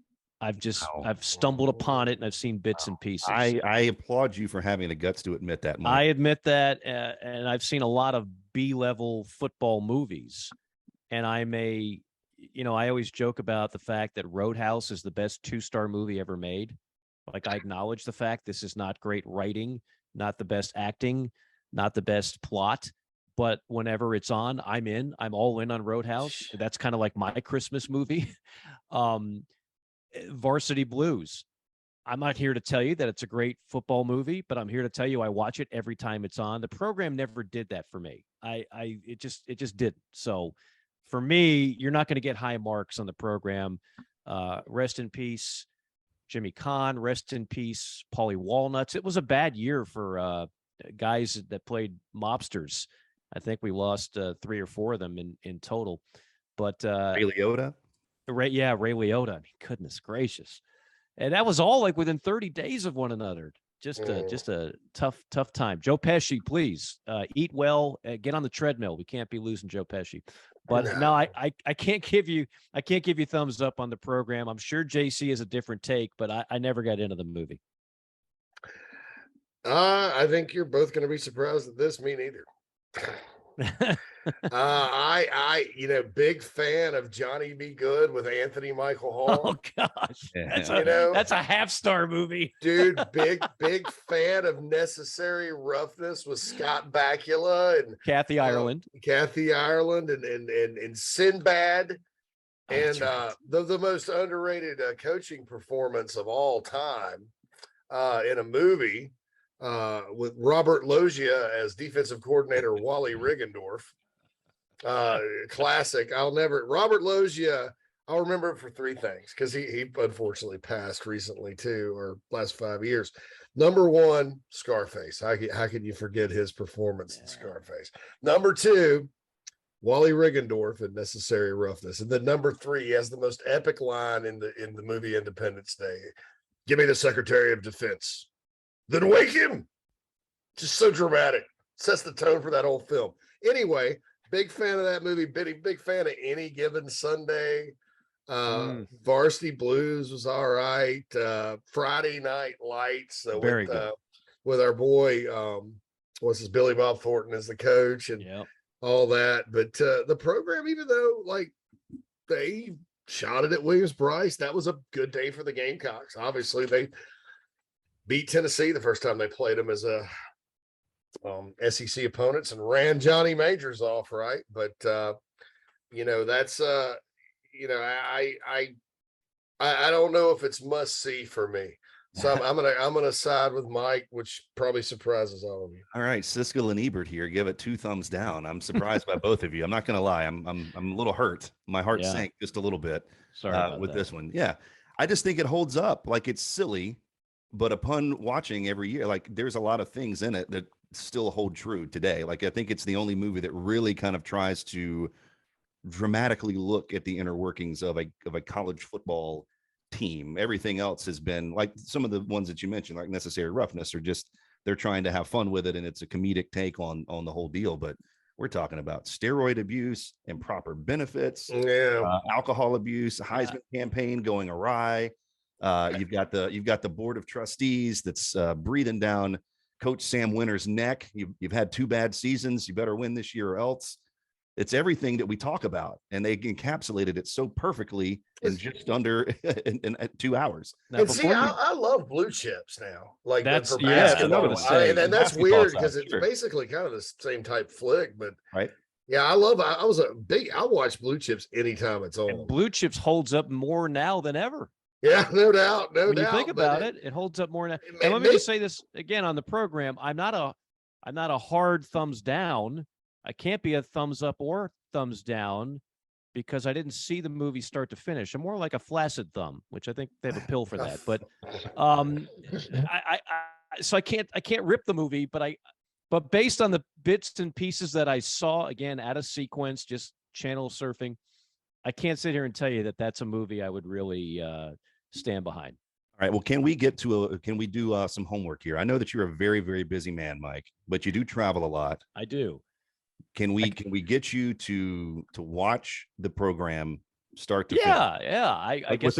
I've stumbled upon it, and I've seen bits and pieces. I applaud you for having the guts to admit that, Mike. I admit that, and I've seen a lot of B-level football movies, and I always joke about the fact that Roadhouse is the best 2-star movie ever made. Like, I acknowledge the fact this is not great writing, not the best acting, not the best plot, but whenever it's on, I'm in. I'm all in on Roadhouse. That's kind of like my Christmas movie. Varsity Blues. I'm not here to tell you that it's a great football movie, but I'm here to tell you I watch it every time it's on. The Program never did that for me. It just didn't. So for me, you're not going to get high marks on The Program. Rest in peace, Jimmy Kahn. Rest in peace, Paulie Walnuts. It was a bad year for guys that played mobsters. I think we lost 3 or 4 of them in total. But Ray Liotta. Ray Liotta. I mean, goodness gracious. And that was all like within 30 days of one another. Just a tough time. Joe Pesci, please eat well, get on the treadmill. We can't be losing Joe Pesci. But no, I can't give you thumbs up on The Program. I'm sure JC has a different take, but I never got into the movie. I think you're both going to be surprised at this. Me neither. Big fan of Johnny Be Good with Anthony Michael Hall. Oh gosh, Yeah. that's a half-star movie, dude. Big fan of Necessary Roughness with Scott Bakula and Kathy Ireland, and Sinbad. And right. the most underrated coaching performance of all time in a movie with Robert Loggia as defensive coordinator Wally Riggendorf. Classic. Robert Loggia, I'll remember it for three things because he unfortunately passed recently too, or last 5 years. Number one, Scarface. How can you forget his performance in Scarface? Number two, Wally Riggendorf in Necessary Roughness. And then number three, he has the most epic line in the movie Independence Day. Give me the Secretary of Defense. Then wake him. Just so dramatic. Sets the tone for that whole film. Anyway, big fan of that movie. Big fan of Any Given Sunday. Varsity Blues was all right. Friday Night Lights Very good. With our boy, Billy Bob Thornton as the coach, and all that. But the program, even though like they shot it at Williams-Brice, that was a good day for the Gamecocks. Obviously, they beat Tennessee the first time they played them as a SEC opponents and ran Johnny Majors off, right? But that's I don't know if it's must see for me. So I'm gonna side with Mike, which probably surprises all of you. All right, Siskel and Ebert here. Give it 2 thumbs down. I'm surprised by both of you. I'm not gonna lie. I'm a little hurt. My heart sank just a little bit. Sorry with this one. Yeah, I just think it holds up. Like, it's silly, but upon watching every year, like, there's a lot of things in it that still hold true today. Like, I think it's the only movie that really kind of tries to dramatically look at the inner workings of a college football team. Everything else has been like some of the ones that you mentioned, like Necessary Roughness, are just, they're trying to have fun with it, and it's a comedic take on the whole deal. But we're talking about steroid abuse, improper benefits, alcohol abuse, Heisman campaign going awry. You've got the board of trustees that's breathing down Coach Sam Winter's neck. You've had 2 bad seasons. You better win this year or else. It's everything that we talk about, and they encapsulated it so perfectly in just under in 2 hours. Now, and see, I love Blue Chips now. Like, that's for basketball, and that's weird because it's basically kind of the same type flick. But right, yeah, I watch Blue Chips anytime it's on. And Blue Chips holds up more now than ever. Yeah, no doubt, when you think about it, it holds up more now. And let me just say this again on the program: I'm not a hard thumbs down. I can't be a thumbs up or thumbs down because I didn't see the movie start to finish. I'm more like a flaccid thumb, which I think they have a pill for that. But so I can't rip the movie, but based on the bits and pieces that I saw, again, out of sequence, just channel surfing, I can't sit here and tell you that that's a movie I would really stand behind. All right. Well, can we do some homework here? I know that you're a very, very busy man, Mike, but you do travel a lot. I do. Can we get you to watch the program start to finish? I guess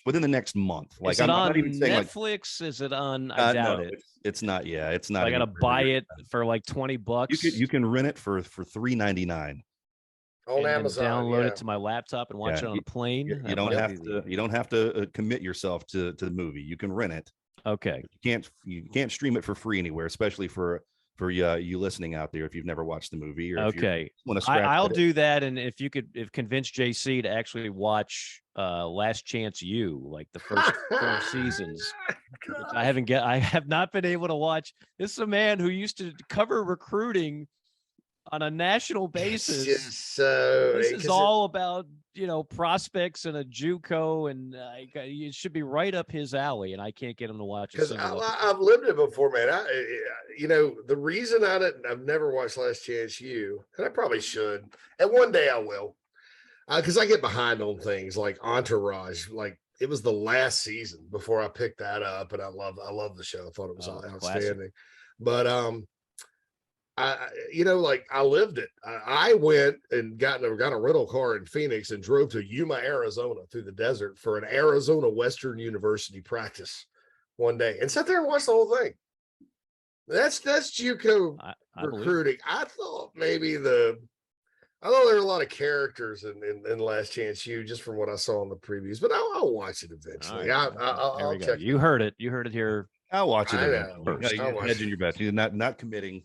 within the next month. Like, is it on Netflix? Is it on? I doubt it. It's not. Yeah, it's not. I gotta buy it for like $20. You can rent it for $3.99 on Amazon. Download it to my laptop and watch it on a plane. You don't have to commit yourself to the movie. You can rent it. Okay. You can't stream it for free anywhere, especially for you listening out there if you've never watched the movie. Or okay, I'll do that. And if convince JC to actually watch Last Chance U, like the first 4 seasons, which I have not been able to watch. This is a man who used to cover recruiting on a national basis. This is all about prospects and a JUCO, and it should be right up his alley, and I can't get him to watch it. Because I've lived it before, man. The reason I've never watched Last Chance U, and I probably should, and one day I will, because I get behind on things like Entourage. Like, it was the last season before I picked that up, and I love the show. I thought it was outstanding. Classic. But I lived it. I went and got a rental car in Phoenix and drove to Yuma, Arizona, through the desert for an Arizona Western University practice one day and sat there and watched the whole thing. That's JUCO recruiting. I thought, maybe I know there are a lot of characters in Last Chance U, just from what I saw in the previews, but I'll watch it eventually. Right. I'll check. You heard it. You heard it here. I'll watch it first. You're hedging your bet. You're not committing.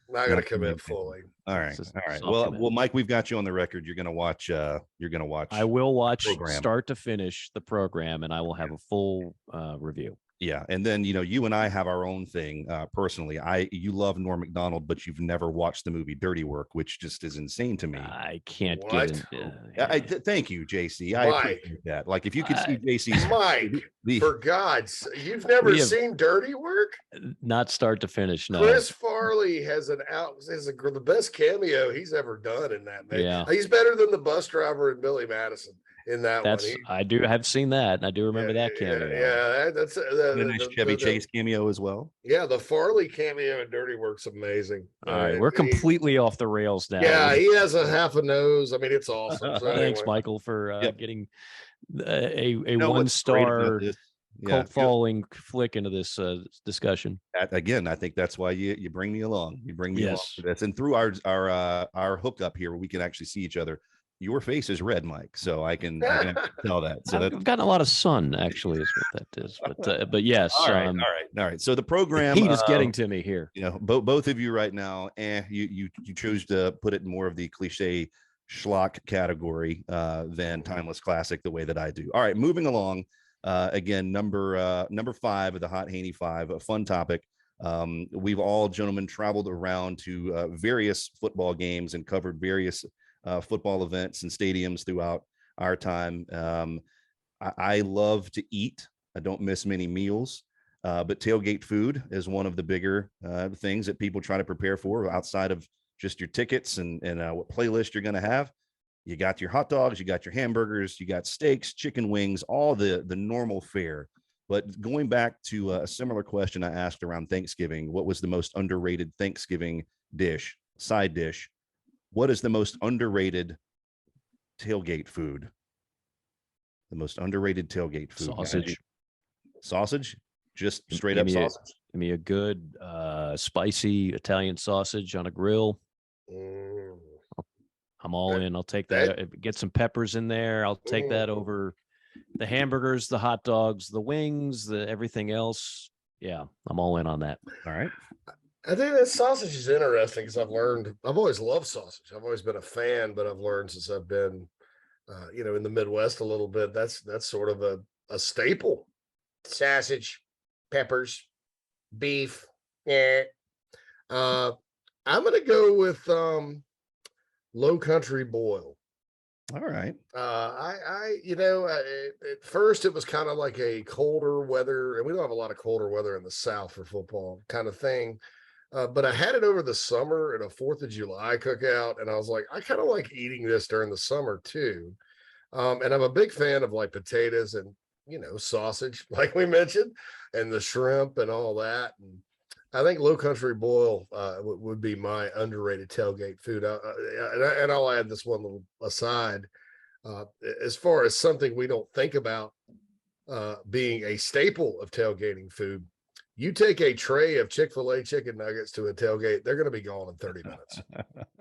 Not going to commit fully. All right. Well, Mike, we've got you on the record. You're going to watch. I will watch start to finish the program, and I will have a full review. Yeah, and then you and I have our own thing personally. You love Norm Macdonald, but you've never watched the movie Dirty Work, which just is insane to me. I can't get into. Thank you, JC. I appreciate that. Like, if you could see JC's Mike, for God's, you've never seen Dirty Work? Not start to finish. No. Chris Farley has the best cameo he's ever done in that movie. Yeah, he's better than the bus driver and Billy Madison. In that one, I do have seen that, and I do remember that cameo. Yeah, that's the Chevy Chase cameo as well. Yeah, the Farley cameo in Dirty Work's amazing. All right, we're completely off the rails now. Yeah, he has a half a nose. I mean, it's awesome. So Thanks, Michael, for getting a 1-star cult following flick into this discussion. Again, I think that's why you bring me along. You bring me along for this, and through our hookup here, where we can actually see each other. Your face is red, Mike, so I can tell that. So I've gotten a lot of sun, actually, is what that is. But yes. All right. So the program, the heat is getting to me here. Both of you right now, you chose to put it in more of the cliche schlock category than timeless classic, the way that I do. All right, moving along. Again, number 5 of the Hot Haney 5, a fun topic. We've all, gentlemen, traveled around to various football games and covered various football events and stadiums throughout our time. I love to eat. I don't miss many meals, but tailgate food is one of the bigger things that people try to prepare for outside of just your tickets and what playlist you're going to have. You got your hot dogs, you got your hamburgers, you got steaks, chicken wings, all the normal fare. But going back to a similar question I asked around Thanksgiving, what was the most underrated Thanksgiving side dish? What is the most underrated tailgate food? The most underrated tailgate food. Sausage? Just straight up sausage? Give me a good spicy Italian sausage on a grill. I'm all in. I'll take that. Get some peppers in there. I'll take that over the hamburgers, the hot dogs, the wings, everything else. Yeah, I'm all in on that. All right. I think that sausage is interesting because I've always loved sausage. I've always been a fan, but I've learned since I've been, in the Midwest a little bit, that's sort of a staple. Sausage, peppers, beef. Yeah. I'm going to go with Low Country Boil. All right. At first it was kind of like a colder weather, and we don't have a lot of colder weather in the South for football kind of thing. But I had it over the summer at a 4th of July cookout, and I was like, I kind of like eating this during the summer too. And I'm a big fan of like potatoes and, sausage, like we mentioned, and the shrimp and all that. And I think Low Country Boil would be my underrated tailgate food. And I'll add this one little aside. As far as something we don't think about being a staple of tailgating food, you take a tray of Chick-fil-A chicken nuggets to a tailgate, they're going to be gone in 30 minutes.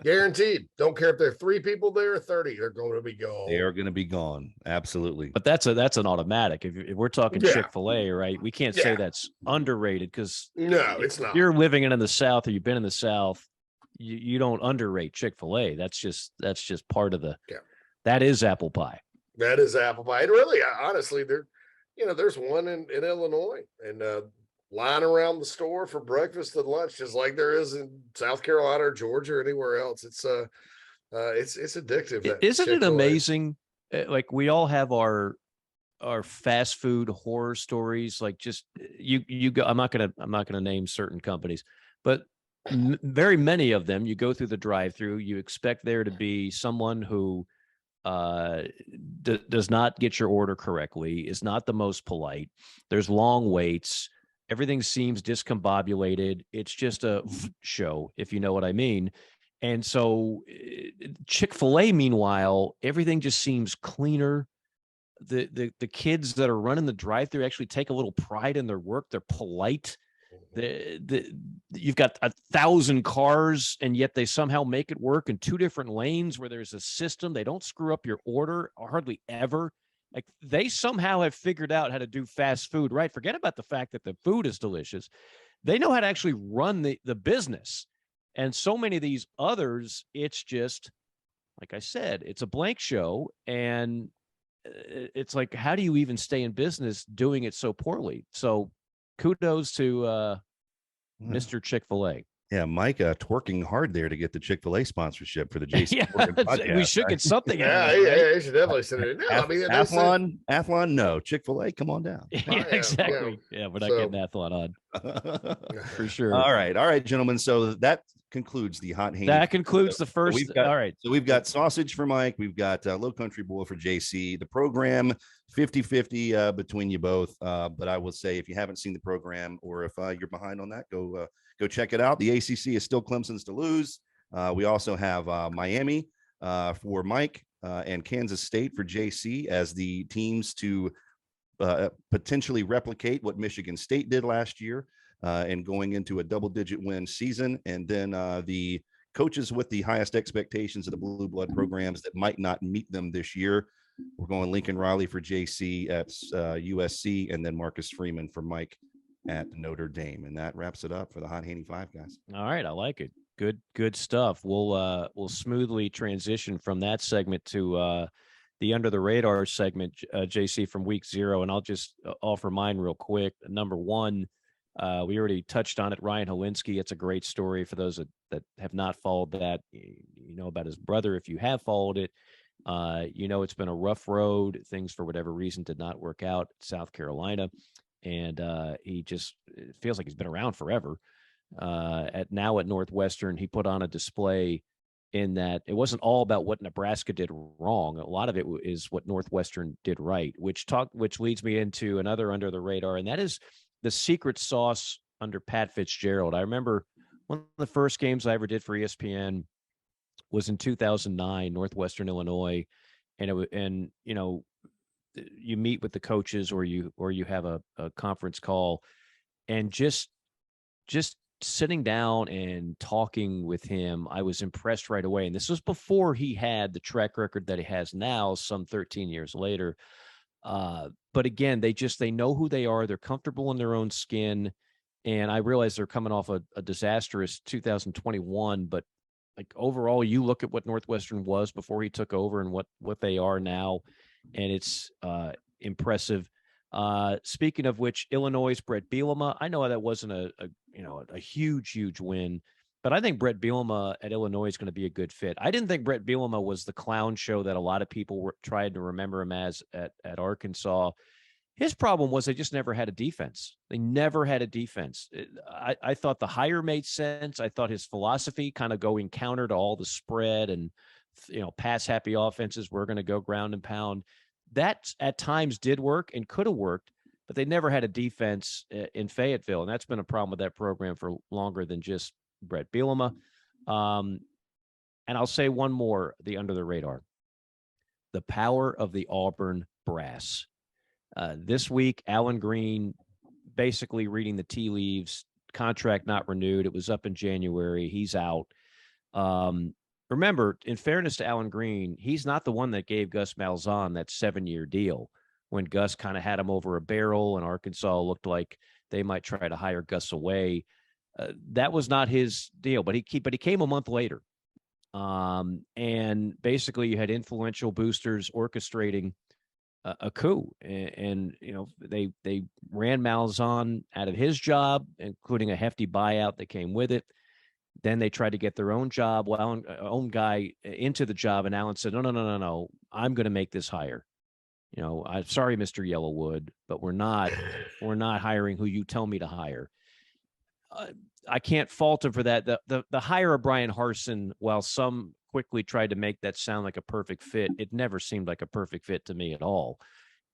Guaranteed. Don't care if there are 3 people there or 30, they're going to be gone. They are going to be gone. Absolutely. But that's an automatic. If we're talking Chick-fil-A, right, we can't say that's underrated because it's not. If you're living in the South or you've been in the South, you don't underrate Chick-fil-A. That's just part of that is apple pie. That is apple pie. And really, honestly, there's one in Illinois, and line around the store for breakfast and lunch, just like there is in South Carolina or Georgia or anywhere else. It's addictive. Isn't it amazing? Like, we all have our fast food horror stories. Like, just you go. I'm not gonna name certain companies, but very many of them. You go through the drive-through. You expect there to be someone who does not get your order correctly, is not the most polite. There's long waits. Everything seems discombobulated. It's just a show, if you know what I mean. And so Chick-fil-A, meanwhile, everything just seems cleaner. The kids that are running the drive-thru actually take a little pride in their work. They're polite. You've got 1,000 cars, and yet they somehow make it work in 2 different lanes where there's a system. They don't screw up your order hardly ever. Like, they somehow have figured out how to do fast food, right? Forget about the fact that the food is delicious. They know how to actually run the business. And so many of these others, it's just, like I said, it's a blank show. And it's like, how do you even stay in business doing it so poorly? So kudos to Mr. Chick-fil-A. Yeah, Mike twerking hard there to get the Chick-fil-A sponsorship for the JC Morgan podcast. We should get something out Yeah, of that, right? you should definitely send it. No, I mean, Athlon, no. Chick-fil-A, come on down. Yeah, exactly. Yeah, we're not getting Athlon on for sure. All right, gentlemen. So that concludes the Hot Haney. That concludes the first. All right. So we've got sausage for Mike. We've got Low Country Bowl for JC. The program 50-50 between you both. But I will say, if you haven't seen the program, or if you're behind on that, go check it out. The ACC is still Clemson's to lose. We also have Miami for Mike and Kansas State for JC as the teams to potentially replicate what Michigan State did last year and going into a double-digit win season. And then the coaches with the highest expectations of the blue blood programs that might not meet them this year. We're going Lincoln Riley for JC at USC, and then Marcus Freeman for Mike at Notre Dame. And that wraps it up for the Hot Haney 5, guys. All right, I like it. Good stuff. We'll smoothly transition from that segment to the Under the Radar segment, JC, from week 0, and I'll just offer mine real quick. Number 1, we already touched on it. Ryan Helinski. It's a great story for those that have not followed that. You know about his brother. If you have followed it, it's been a rough road. Things, for whatever reason, did not work out in South Carolina. And it feels like he's been around forever. At Northwestern, he put on a display in that it wasn't all about what Nebraska did wrong. A lot of it is what Northwestern did right, which leads me into another under the radar, and that is the secret sauce under Pat Fitzgerald. I remember one of the first games I ever did for ESPN was in 2009, Northwestern Illinois, and you meet with the coaches or you have a conference call, and just sitting down and talking with him, I was impressed right away. And this was before he had the track record that he has now, some 13 years later. But again, they know who they are. They're comfortable in their own skin. And I realize they're coming off a disastrous 2021, but like overall, you look at what Northwestern was before he took over and what they are now, and it's impressive. Speaking of which, Illinois' Brett Bielema, I know that wasn't a huge win, but I think Brett Bielema at Illinois is going to be a good fit. I didn't think Brett Bielema was the clown show that a lot of people tried to remember him as at Arkansas. His problem was they just never had a defense. They never had a defense. I thought the hire made sense. I thought his philosophy, kind of going counter to all the spread and pass happy offenses, we're going to go ground and pound. That at times did work and could have worked, but they never had a defense in Fayetteville. And that's been a problem with that program for longer than just Brett Bielema. And I'll say one more, the under the radar, the power of the Auburn brass. This week, Alan Green, basically reading the tea leaves, contract not renewed. It was up in January. He's out. Remember, in fairness to Alan Green, he's not the one that gave Gus Malzahn that 7-year deal when Gus kind of had him over a barrel and Arkansas looked like they might try to hire Gus away. That was not his deal, but he came a month later. And basically you had influential boosters orchestrating a coup, and they ran Malzahn out of his job, including a hefty buyout that came with it. Then they tried to get their own own guy into the job, and Allen said, no, I'm going to make this hire. I'm sorry, Mr. Yellowwood, but we're not hiring who you tell me to hire. I can't fault him for that. The hire of Brian Harsin, while some quickly tried to make that sound like a perfect fit, it never seemed like a perfect fit to me at all.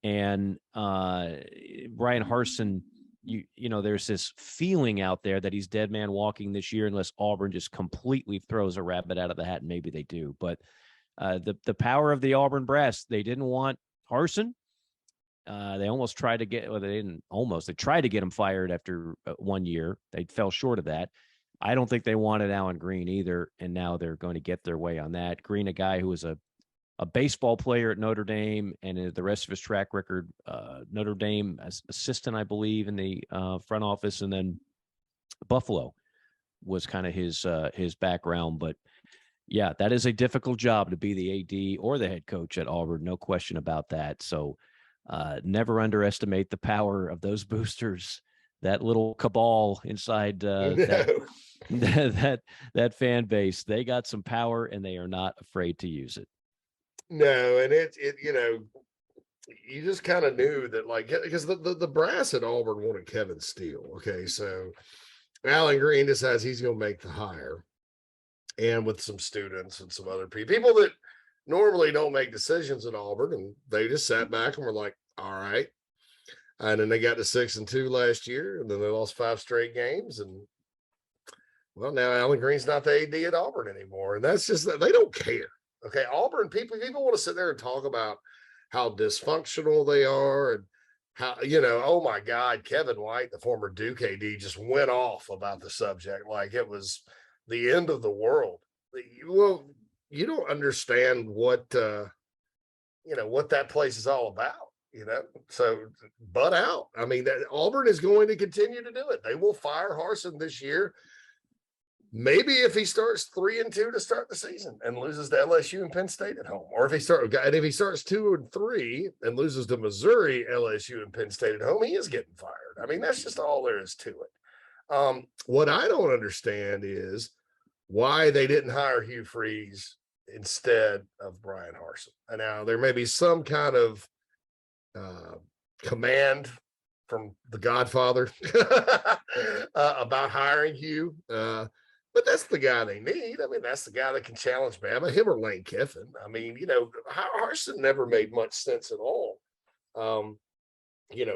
And Brian Harsin, there's this feeling out there that he's dead man walking this year unless Auburn just completely throws a rabbit out of the hat, and maybe they do. But the power of the Auburn brass, they didn't want Harsin. They almost tried to get, well, they didn't almost, they tried to get him fired after 1 year. They fell short of that. I don't think they wanted Alan Green either. And now they're going to get their way on that. Green, a guy who was a baseball player at Notre Dame, and the rest of his track record, Notre Dame as assistant, I believe, in the front office, and then Buffalo was kind of his background. But yeah, that is a difficult job to be the AD or the head coach at Auburn. No question about that. So never underestimate the power of those boosters, that little cabal inside that fan base. They got some power, and they are not afraid to use it. No, and it you just kind of knew that, like, because the brass at Auburn wanted Kevin Steele. Okay, so Alan Green decides he's going to make the hire, and with some students and some other people that normally don't make decisions at Auburn, and they just sat back and were like, all right. And then they got to 6-2 last year, and then they lost 5 straight games, and well, now Alan Green's not the AD at Auburn anymore, and that's just that they don't care. Okay, Auburn people want to sit there and talk about how dysfunctional they are, and how, oh my God, Kevin White, the former Duke AD, just went off about the subject like it was the end of the world. Well, you don't understand what what that place is all about. So butt out. I mean, Auburn is going to continue to do it. They will fire Harsin this year. Maybe if he starts 3-2 to start the season and loses to LSU and Penn State at home, or if he starts 2-3 and loses to Missouri, LSU, and Penn State at home, he is getting fired. I mean, that's just all there is to it. What I don't understand is why they didn't hire Hugh Freeze instead of Brian Harsin. And now there may be some kind of command from the Godfather about hiring Hugh. But that's the guy they need. I mean, that's the guy that can challenge Bama, him or Lane Kiffin. I mean, Harsin never made much sense at all.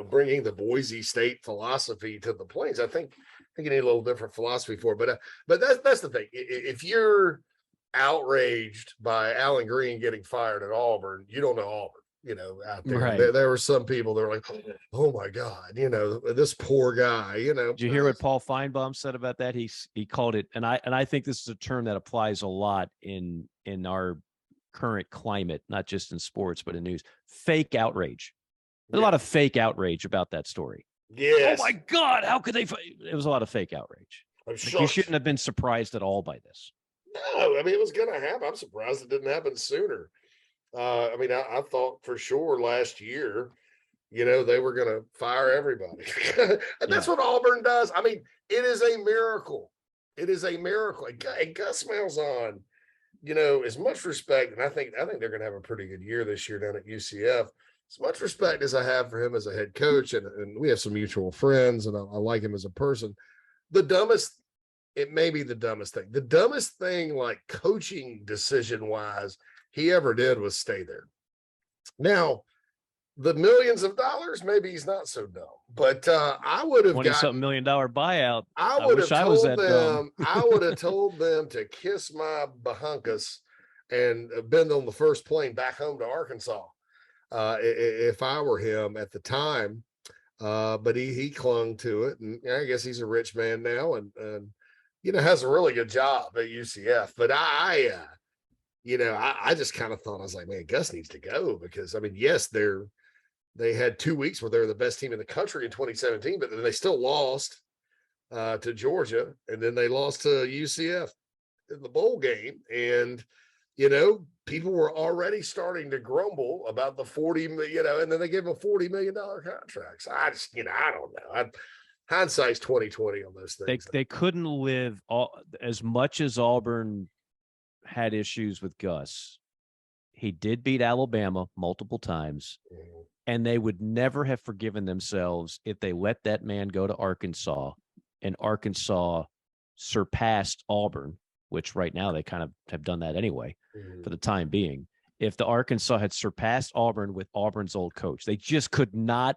Bringing the Boise State philosophy to the Plains, I think you need a little different philosophy for it. But that's the thing. If you're outraged by Alan Green getting fired at Auburn, you don't know Auburn. Out there. Right. There were some people that were like, oh my God, this poor guy, Did you hear what Paul Feinbaum said about that? He called it, and I think this is a term that applies a lot in our current climate, not just in sports, but in news, fake outrage. There's a lot of fake outrage about that story. Yes. Oh my God, how could they? It was a lot of fake outrage. You shouldn't have been surprised at all by this. No, I mean, it was going to happen. I'm surprised it didn't happen sooner. I thought for sure last year, they were going to fire everybody. And that's what Auburn does. I mean, it is a miracle. It is a miracle. And Gus Malzahn, as much respect, and I think they're going to have a pretty good year this year down at UCF. As much respect as I have for him as a head coach, and we have some mutual friends, and I like him as a person. It may be the dumbest thing. The dumbest thing, like coaching decision-wise, he ever did was stay there. Now, the millions of dollars, maybe he's not so dumb, but I would have $20-something million buyout. I would have told them to kiss my bahunkus and been on the first plane back home to Arkansas if I were him at the time. But he clung to it, and I guess he's a rich man now, and has a really good job at UCF. But I just kind of thought, I was like, man, Gus needs to go, because I mean, yes, they had 2 weeks where they were the best team in the country in 2017, but then they still lost to Georgia, and then they lost to UCF in the bowl game. And, people were already starting to grumble about the 40, and then they gave him a $40 million contract. So I just, I don't know. Hindsight's 20/20 on those things. They couldn't live as much as Auburn had issues with Gus. He did beat Alabama multiple times, and they would never have forgiven themselves if they let that man go to Arkansas, and Arkansas surpassed Auburn, which right now they kind of have done that anyway for the time being. If the Arkansas had surpassed Auburn with Auburn's old coach, they just could not,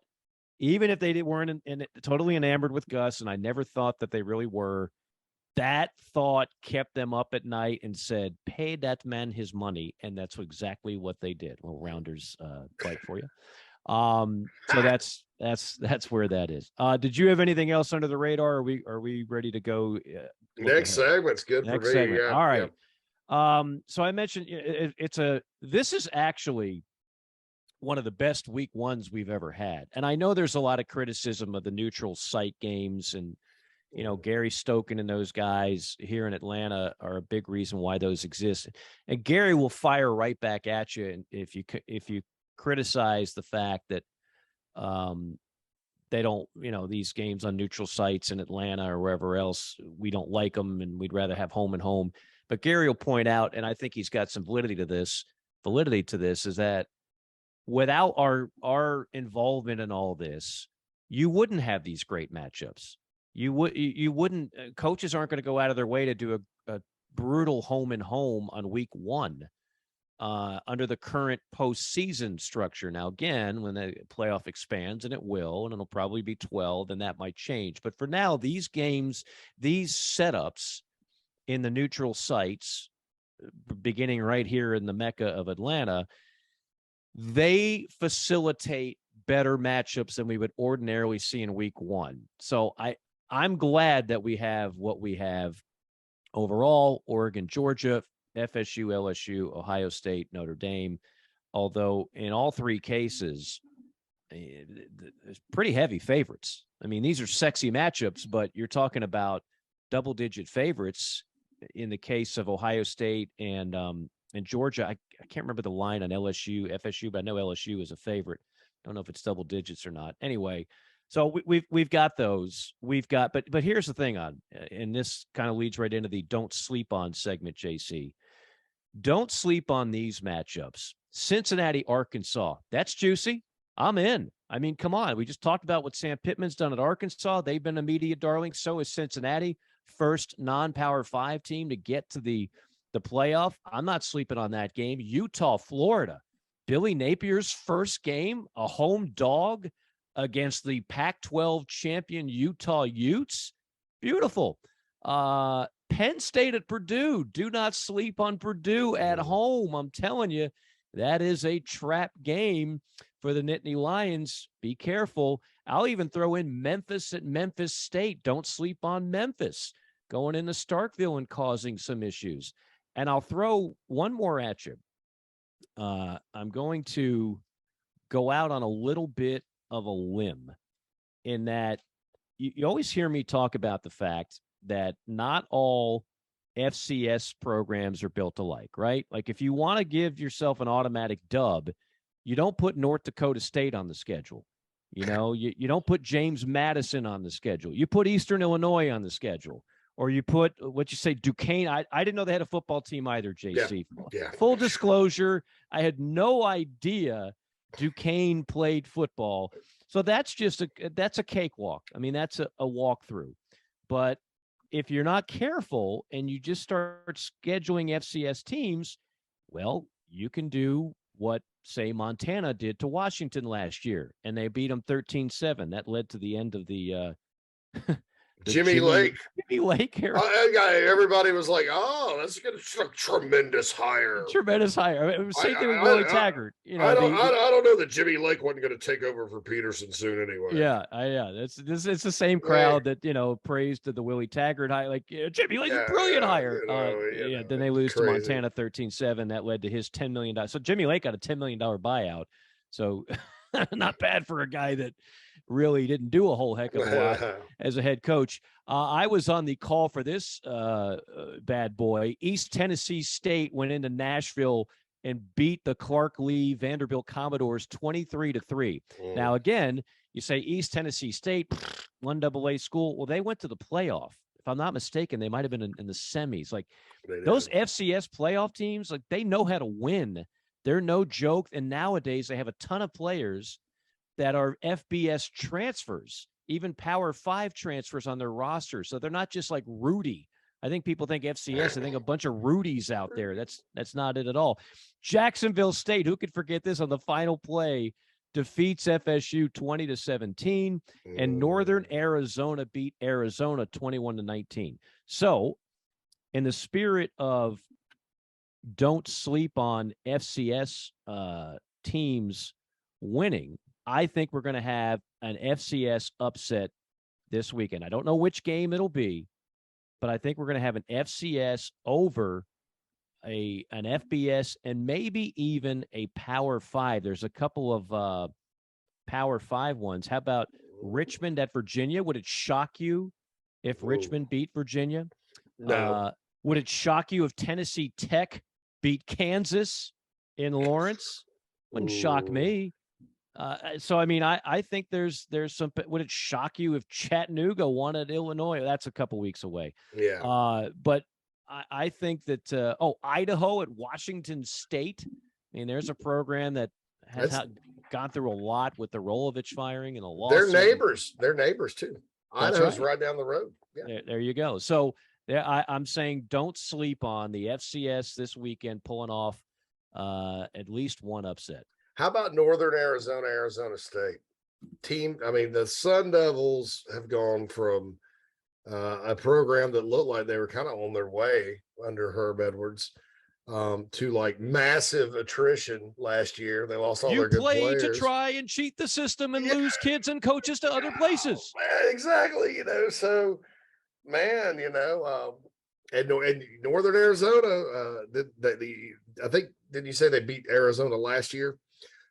even if they weren't totally enamored with Gus, and I never thought that they really were. That thought kept them up at night and said, pay that man his money. And that's exactly what they did. Well, Rounders fight for you. So that's where that is. Did you have anything else under the radar? Are we ready to go? Next segment's good for me. Segment. Yeah, all right. Yeah. So I mentioned this is actually one of the best week ones we've ever had. And I know there's a lot of criticism of the neutral site games, and Gary Stoken and those guys here in Atlanta are a big reason why those exist. And Gary will fire right back at you if you criticize the fact that they don't, these games on neutral sites in Atlanta or wherever else, we don't like them and we'd rather have home and home. But Gary will point out, and I think he's got some validity to this, is that without our involvement in all this, you wouldn't have these great matchups. You wouldn't. Coaches aren't going to go out of their way to do a brutal home and home on week one under the current postseason structure. Now, again, when the playoff expands, and it will, and it'll probably be 12, and that might change. But for now, these games, these setups in the neutral sites, beginning right here in the Mecca of Atlanta, they facilitate better matchups than we would ordinarily see in week one. So I'm glad that we have what we have overall: Oregon, Georgia, FSU, LSU, Ohio State, Notre Dame. Although in all three cases, it's pretty heavy favorites. I mean, these are sexy matchups, but you're talking about double-digit favorites in the case of Ohio State and Georgia. I can't remember the line on LSU, FSU, but I know LSU is a favorite. I don't know if it's double digits or not. Anyway, so we've got those. But here's the thing and this kind of leads right into the don't sleep on segment, JC. Don't sleep on these matchups. Cincinnati, Arkansas. That's juicy. I'm in. I mean, come on. We just talked about what Sam Pittman's done at Arkansas. They've been a media darling. So is Cincinnati. First non-Power 5 team to get to the playoff. I'm not sleeping on that game. Utah, Florida. Billy Napier's first game, a home dog against the Pac-12 champion Utah Utes. Beautiful. Penn State at Purdue. Do not sleep on Purdue at home. I'm telling you, that is a trap game for the Nittany Lions. Be careful. I'll even throw in Memphis at Memphis State. Don't sleep on Memphis going into Starkville and causing some issues. And I'll throw one more at you. I'm going to go out on a little bit of a limb in that you always hear me talk about the fact that not all FCS programs are built alike, right? Like if you want to give yourself an automatic dub, you don't put North Dakota State on the schedule. You don't put James Madison on the schedule. You put Eastern Illinois on the schedule. Or you put, Duquesne. I didn't know they had a football team either, JC. Yeah. Full disclosure, I had no idea Duquesne played football. So that's a cakewalk. I mean, that's a walkthrough. But if you're not careful and you just start scheduling FCS teams, well, you can do what, say, Montana did to Washington last year, and they beat them 13-7. That led to the end of the Jimmy Lake era. Everybody was like, "Oh, that's going to tremendous hire." Same thing with Willie Taggart. I don't know that Jimmy Lake wasn't going to take over for Peterson soon anyway. Yeah. It's the same crowd that praised the Willie Taggart hire. Like Jimmy Lake, brilliant hire. Then they lose to Montana 13-7. That led to his $10 million. So Jimmy Lake got a $10 million buyout. So not bad for a guy that really didn't do a whole heck of a lot as a head coach. I was on the call for this bad boy. East Tennessee State went into Nashville and beat the Clark Lee Vanderbilt Commodores 23-3. Now, again, you say East Tennessee State, 1AA school. Well, they went to the playoff. If I'm not mistaken, they might have been in the semis. Like those FCS playoff teams, like they know how to win. They're no joke. And nowadays they have a ton of players that are FBS transfers, even Power 5 transfers on their roster. So they're not just like Rudy. I think people think FCS. I think a bunch of Rudies out there. That's not it at all. Jacksonville State, who could forget this on the final play, defeats FSU 20-17, and Northern Arizona beat Arizona 21-19. So in the spirit of don't sleep on FCS teams winning, I think we're going to have an FCS upset this weekend. I don't know which game it'll be, but I think we're going to have an FCS over an FBS and maybe even a Power 5. There's a couple of Power 5 ones. How about Richmond at Virginia? Would it shock you if Richmond beat Virginia? No. Would it shock you if Tennessee Tech beat Kansas in Lawrence? Wouldn't shock me. So, I mean, I think there's some. Would it shock you if Chattanooga won at Illinois? That's a couple weeks away. Yeah. But I think that Idaho at Washington State. I mean, there's a program that has gone through a lot with the Rolovich firing and a lawsuit. They're neighbors too. Idaho's right down the road. Yeah. There you go. So I'm saying don't sleep on the FCS this weekend pulling off at least one upset. How about Northern Arizona State? The Sun Devils have gone from a program that looked like they were kind of on their way under Herb Edwards to like massive attrition last year. They lost all their good players. You play to try and cheat the system and lose kids and coaches to other places. Exactly. So, man, and Northern Arizona, I think, did you say they beat Arizona last year?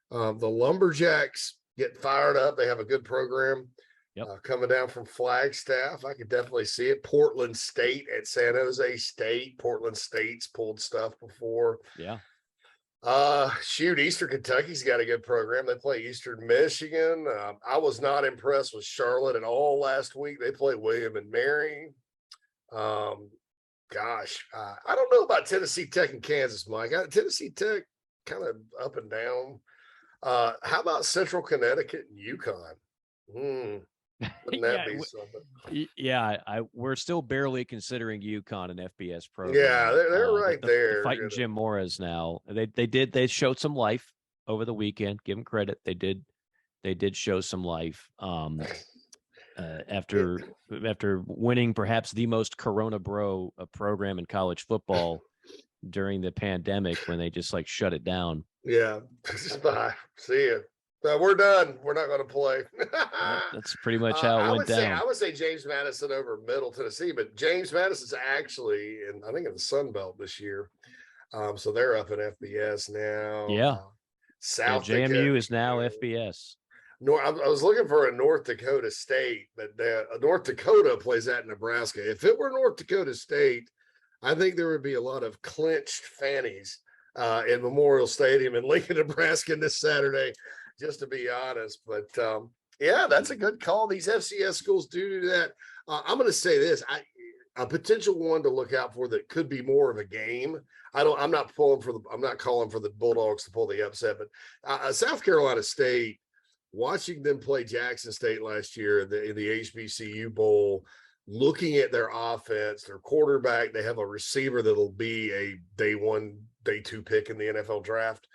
The Lumberjacks get fired up. They have a good program. Yep. Coming down from Flagstaff. I could definitely see it. Portland State at San Jose State. Portland State's pulled stuff before. Yeah. Eastern Kentucky's got a good program. They play Eastern Michigan. I was not impressed with Charlotte at all last week. They play William and Mary. I don't know about Tennessee Tech and Kansas, Mike. Tennessee Tech kind of up and down. How about Central Connecticut and UConn? Wouldn't that be something? Yeah, we're still barely considering UConn an FBS program. Yeah, they're right there. Fighting Jim Morris now. They showed some life over the weekend. Give them credit. They did show some life. After winning perhaps the most Corona Bro program in college football during the pandemic when they just like shut it down. Yeah, bye. See you. We're done. We're not going to play. That's pretty much how it went down. I would say James Madison over Middle Tennessee, but James Madison's actually in the Sun Belt this year. So they're up in FBS now. Yeah. South JMU Dakota, is now FBS. I was looking for a North Dakota State, but North Dakota plays at Nebraska. If it were North Dakota State, I think there would be a lot of clenched fannies in Memorial Stadium in Lincoln, Nebraska this Saturday, just to be honest. But that's a good call. These FCS schools do that. I'm going to say this: a potential one to look out for that could be more of a game. I'm not calling for the Bulldogs to pull the upset, but South Carolina State. Watching them play Jackson State last year in the HBCU Bowl, looking at their offense, their quarterback, they have a receiver that'll be a day 1, day 2 pick in the NFL draft.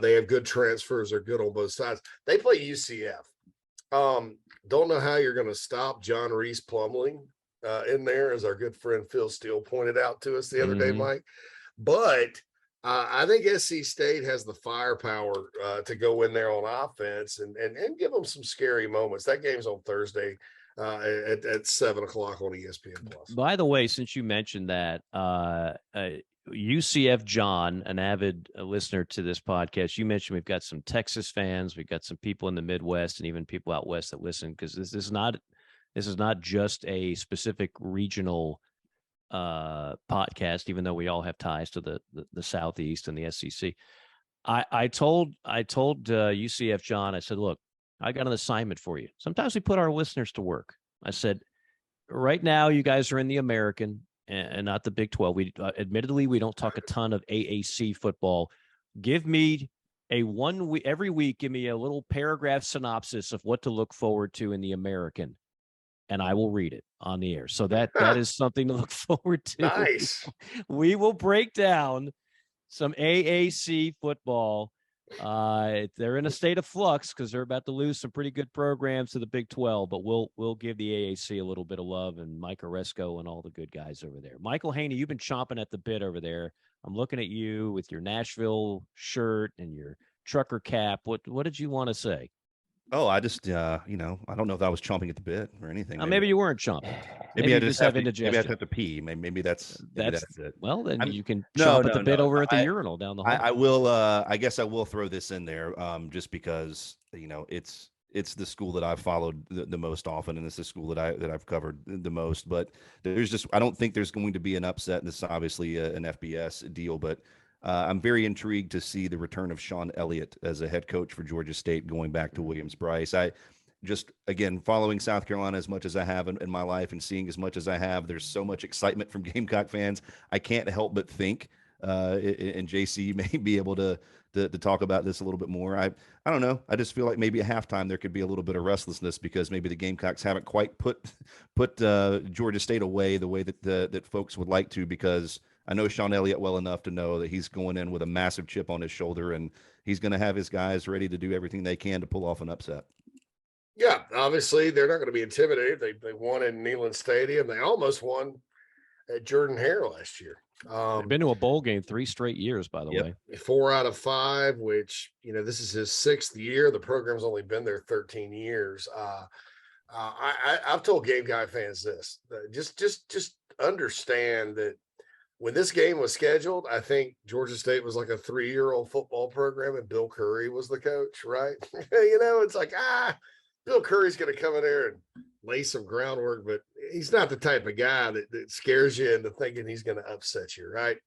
They have good transfers. They're good on both sides. They play UCF. Don't know how you're going to stop John Reese Plumlee in there, as our good friend Phil Steele pointed out to us the other day, Mike. But I think SC State has the firepower to go in there on offense and give them some scary moments. That game's on Thursday at 7:00 on ESPN Plus. By the way, since you mentioned that, UCF John, an avid listener to this podcast, you mentioned we've got some Texas fans, we've got some people in the Midwest, and even people out west that listen, because this is not just a specific regional podcast, even though we all have ties to the Southeast and the SEC. I told UCF John, I said, look, I got an assignment for you. Sometimes we put our listeners to work. I said, right now you guys are in the American and not the Big 12. We admittedly, we don't talk a ton of AAC football. Give me every week, give me a little paragraph synopsis of what to look forward to in the American, and I will read it on the air. So that is something to look forward to. Nice. We will break down some AAC football. They're in a state of flux because they're about to lose some pretty good programs to the Big 12, but we'll give the AAC a little bit of love, and Mike Oresco and all the good guys over there. Michael Haney, you've been chomping at the bit over there. I'm looking at you with your Nashville shirt and your trucker cap. What did you want to say? Oh, I just, I don't know if I was chomping at the bit or anything. Maybe you weren't chomping. Maybe You I just have indigestion. Maybe I indigestion. have to pee. Maybe that's it. Well, then I'm, you can no, chomp at no, the bit no. over at the urinal down the hall. I will. I guess I will throw this in there, just because it's the school that I've followed the most often, and it's the school that I've covered the most. But I don't think there's going to be an upset. And this is obviously an FBS deal, but I'm very intrigued to see the return of Sean Elliott as a head coach for Georgia State, going back to Williams-Brice. I just, again, following South Carolina as much as I have in my life and seeing as much as I have, there's so much excitement from Gamecock fans. I can't help but think, and JC may be able to talk about this a little bit more. I don't know. I just feel like maybe at halftime there could be a little bit of restlessness because maybe the Gamecocks haven't quite put Georgia State away the way that folks would like to, because I know Sean Elliott well enough to know that he's going in with a massive chip on his shoulder, and he's going to have his guys ready to do everything they can to pull off an upset. Yeah, obviously they're not going to be intimidated. They won in Neyland Stadium. They almost won at Jordan-Hare last year. They've been to a bowl game 3 straight years, by the way. 4 out of 5, which, this is his 6th year. The program's only been there 13 years. I've told game guy fans this, just understand that when this game was scheduled, I think Georgia State was like a 3-year-old football program and Bill Curry was the coach, right? It's like, Bill Curry's going to come in there and lay some groundwork, but he's not the type of guy that scares you into thinking he's going to upset you, right?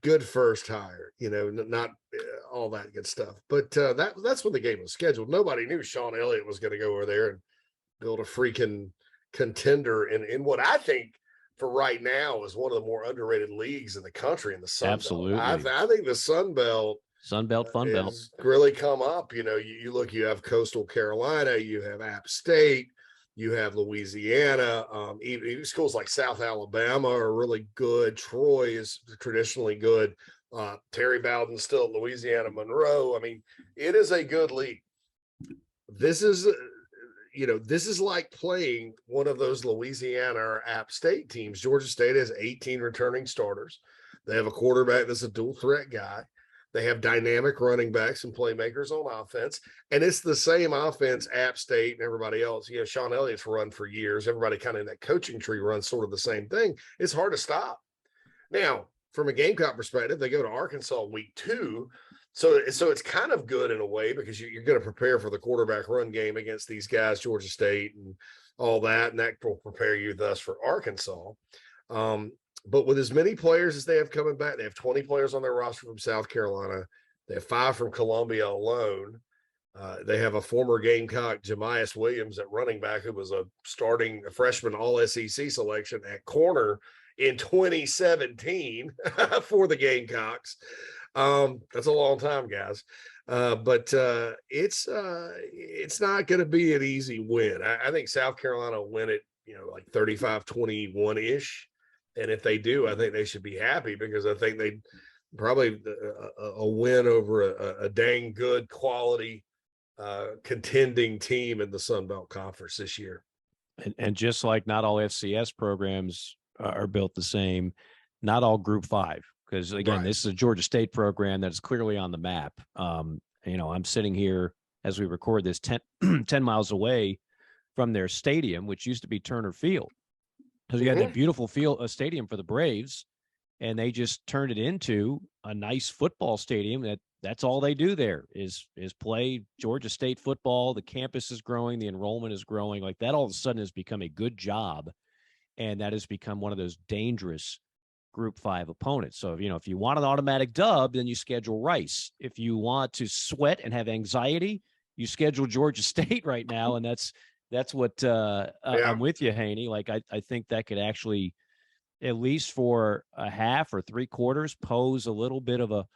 Good first hire, not all that good stuff. But that's when the game was scheduled. Nobody knew Sean Elliott was going to go over there and build a freaking contender in what I think for right now is one of the more underrated leagues in the country in the Sun Belt. Absolutely. I think the Sun Belt Fun Belt really come up. You look, you have Coastal Carolina, you have App State, you have Louisiana, even schools like South Alabama are really good. Troy is traditionally good. Terry Bowden's still at Louisiana Monroe. I mean, it is a good league. This is like playing one of those Louisiana or App State teams. Georgia State has 18 returning starters. They have a quarterback that's a dual threat guy. They have dynamic running backs and playmakers on offense. And it's the same offense App State and everybody else. Sean Elliott's run for years. Everybody kind of in that coaching tree runs sort of the same thing. It's hard to stop. Now, from a Gamecock perspective, they go to Arkansas week 2. So it's kind of good in a way because you're going to prepare for the quarterback run game against these guys, Georgia State and all that, and that will prepare you thus for Arkansas. But with as many players as they have coming back, they have 20 players on their roster from South Carolina. They have 5 from Columbia alone. They have a former Gamecock, Jamias Williams, at running back, who was a freshman All-SEC selection at corner in 2017 for the Gamecocks. That's a long time, guys. But it's not going to be an easy win. I think South Carolina will win it, like 35-21-ish. And if they do, I think they should be happy because I think they probably a win over a dang good quality contending team in the Sun Belt Conference this year. And just like not all FCS programs are built the same, not all Group 5. Because, again, right. This is a Georgia State program that is clearly on the map. I'm sitting here as we record this 10 miles away from their stadium, which used to be Turner Field. Because you had that beautiful stadium for the Braves, and they just turned it into a nice football stadium. That's all they do there is play Georgia State football. The campus is growing. The enrollment is growing. Like that all of a sudden has become a good job, and that has become one of those dangerous Group 5 opponents. So, if you want an automatic dub, then you schedule Rice. If you want to sweat and have anxiety, you schedule Georgia State right now, and that's what I'm with you, Haney. Like I think that could actually, at least for a half or 3/4, pose a little bit of a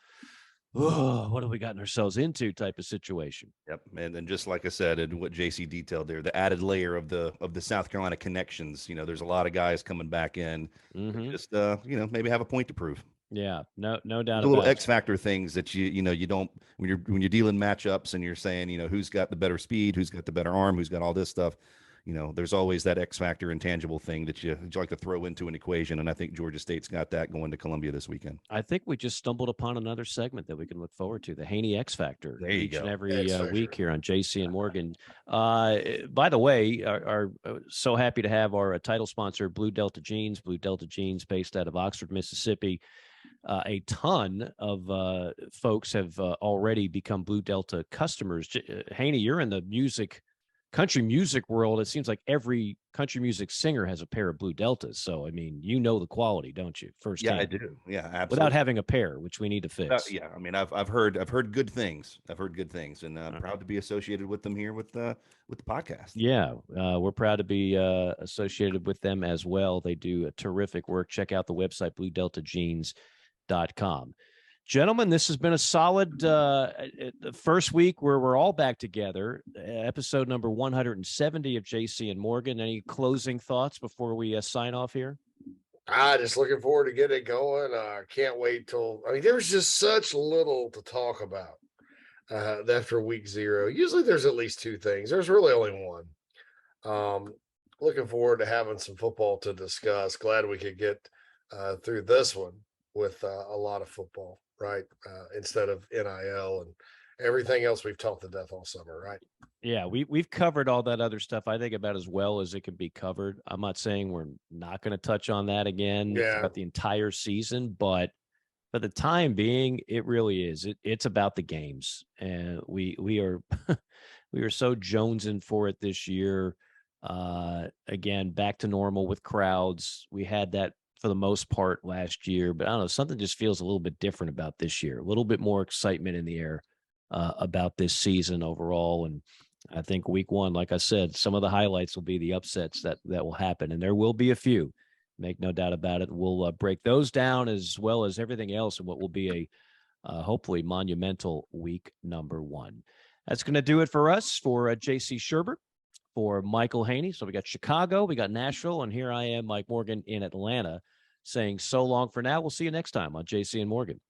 what have we gotten ourselves into type of situation. Yep. And then just like I said, and what JC detailed there, the added layer of the South Carolina connections, there's a lot of guys coming back in, just, maybe have a point to prove. Yeah, no doubt. The little X factor things that you don't, when you're dealing matchups and you're saying, who's got the better speed, who's got the better arm, who's got all this stuff, there's always that X factor intangible thing that you like to throw into an equation. And I think Georgia State's got that going to Columbia this weekekend. I think we just stumbled upon another segment that we can look forward to, the Haney X Factor, There you each go. and every week here on JC and Morgan. By the way, are so happy to have our title sponsor, Blue Delta Jeans. Blue Delta Jeans, based out of Oxford, Mississippi. A ton of folks have already become Blue Delta customers. Haney, you're in the country music world. It seems like every country music singer has a pair of Blue Deltas. So, I mean, the quality, don't you? Firsthand. Yeah, I do. Yeah, absolutely. Without having a pair, which we need to fix. Yeah, I mean, I've heard good things. And I'm proud to be associated with them here with the podcast. Yeah, we're proud to be associated with them as well. They do terrific work. Check out the website, bluedeltajeans.com. Gentlemen, this has been a solid first week where we're all back together. Episode number 170 of JC and Morgan. Any closing thoughts before we sign off here? Just looking forward to getting it going. Can't wait there's just such little to talk about after week 0. Usually there's at least 2 things. There's really only one. Looking forward to having some football to discuss. Glad we could get through this one with a lot of football, right? Instead of NIL and everything else we've talked to death all summer, right? Yeah, we've covered all that other stuff, I think, about as well as it can be covered. I'm not saying we're not going to touch on that again throughout the entire season, but for the time being, it really is. It's about the games, and we are we are so jonesing for it this year. Again, back to normal with crowds. We had that for the most part last year, but I don't know, something just feels a little bit different about this year. A little bit more excitement in the air about this season overall. And I think week 1, like I said, some of the highlights will be the upsets that will happen, and there will be a few. Make no doubt about it. We'll break those down as well as everything else in what will be a hopefully monumental week number 1. That's going to do it for us, for JC Sherbert, for Michael Haney. So we got Chicago, we got Nashville, and here I am, Mike Morgan, in Atlanta, saying so long for now. We'll see you next time on JC and Morgan.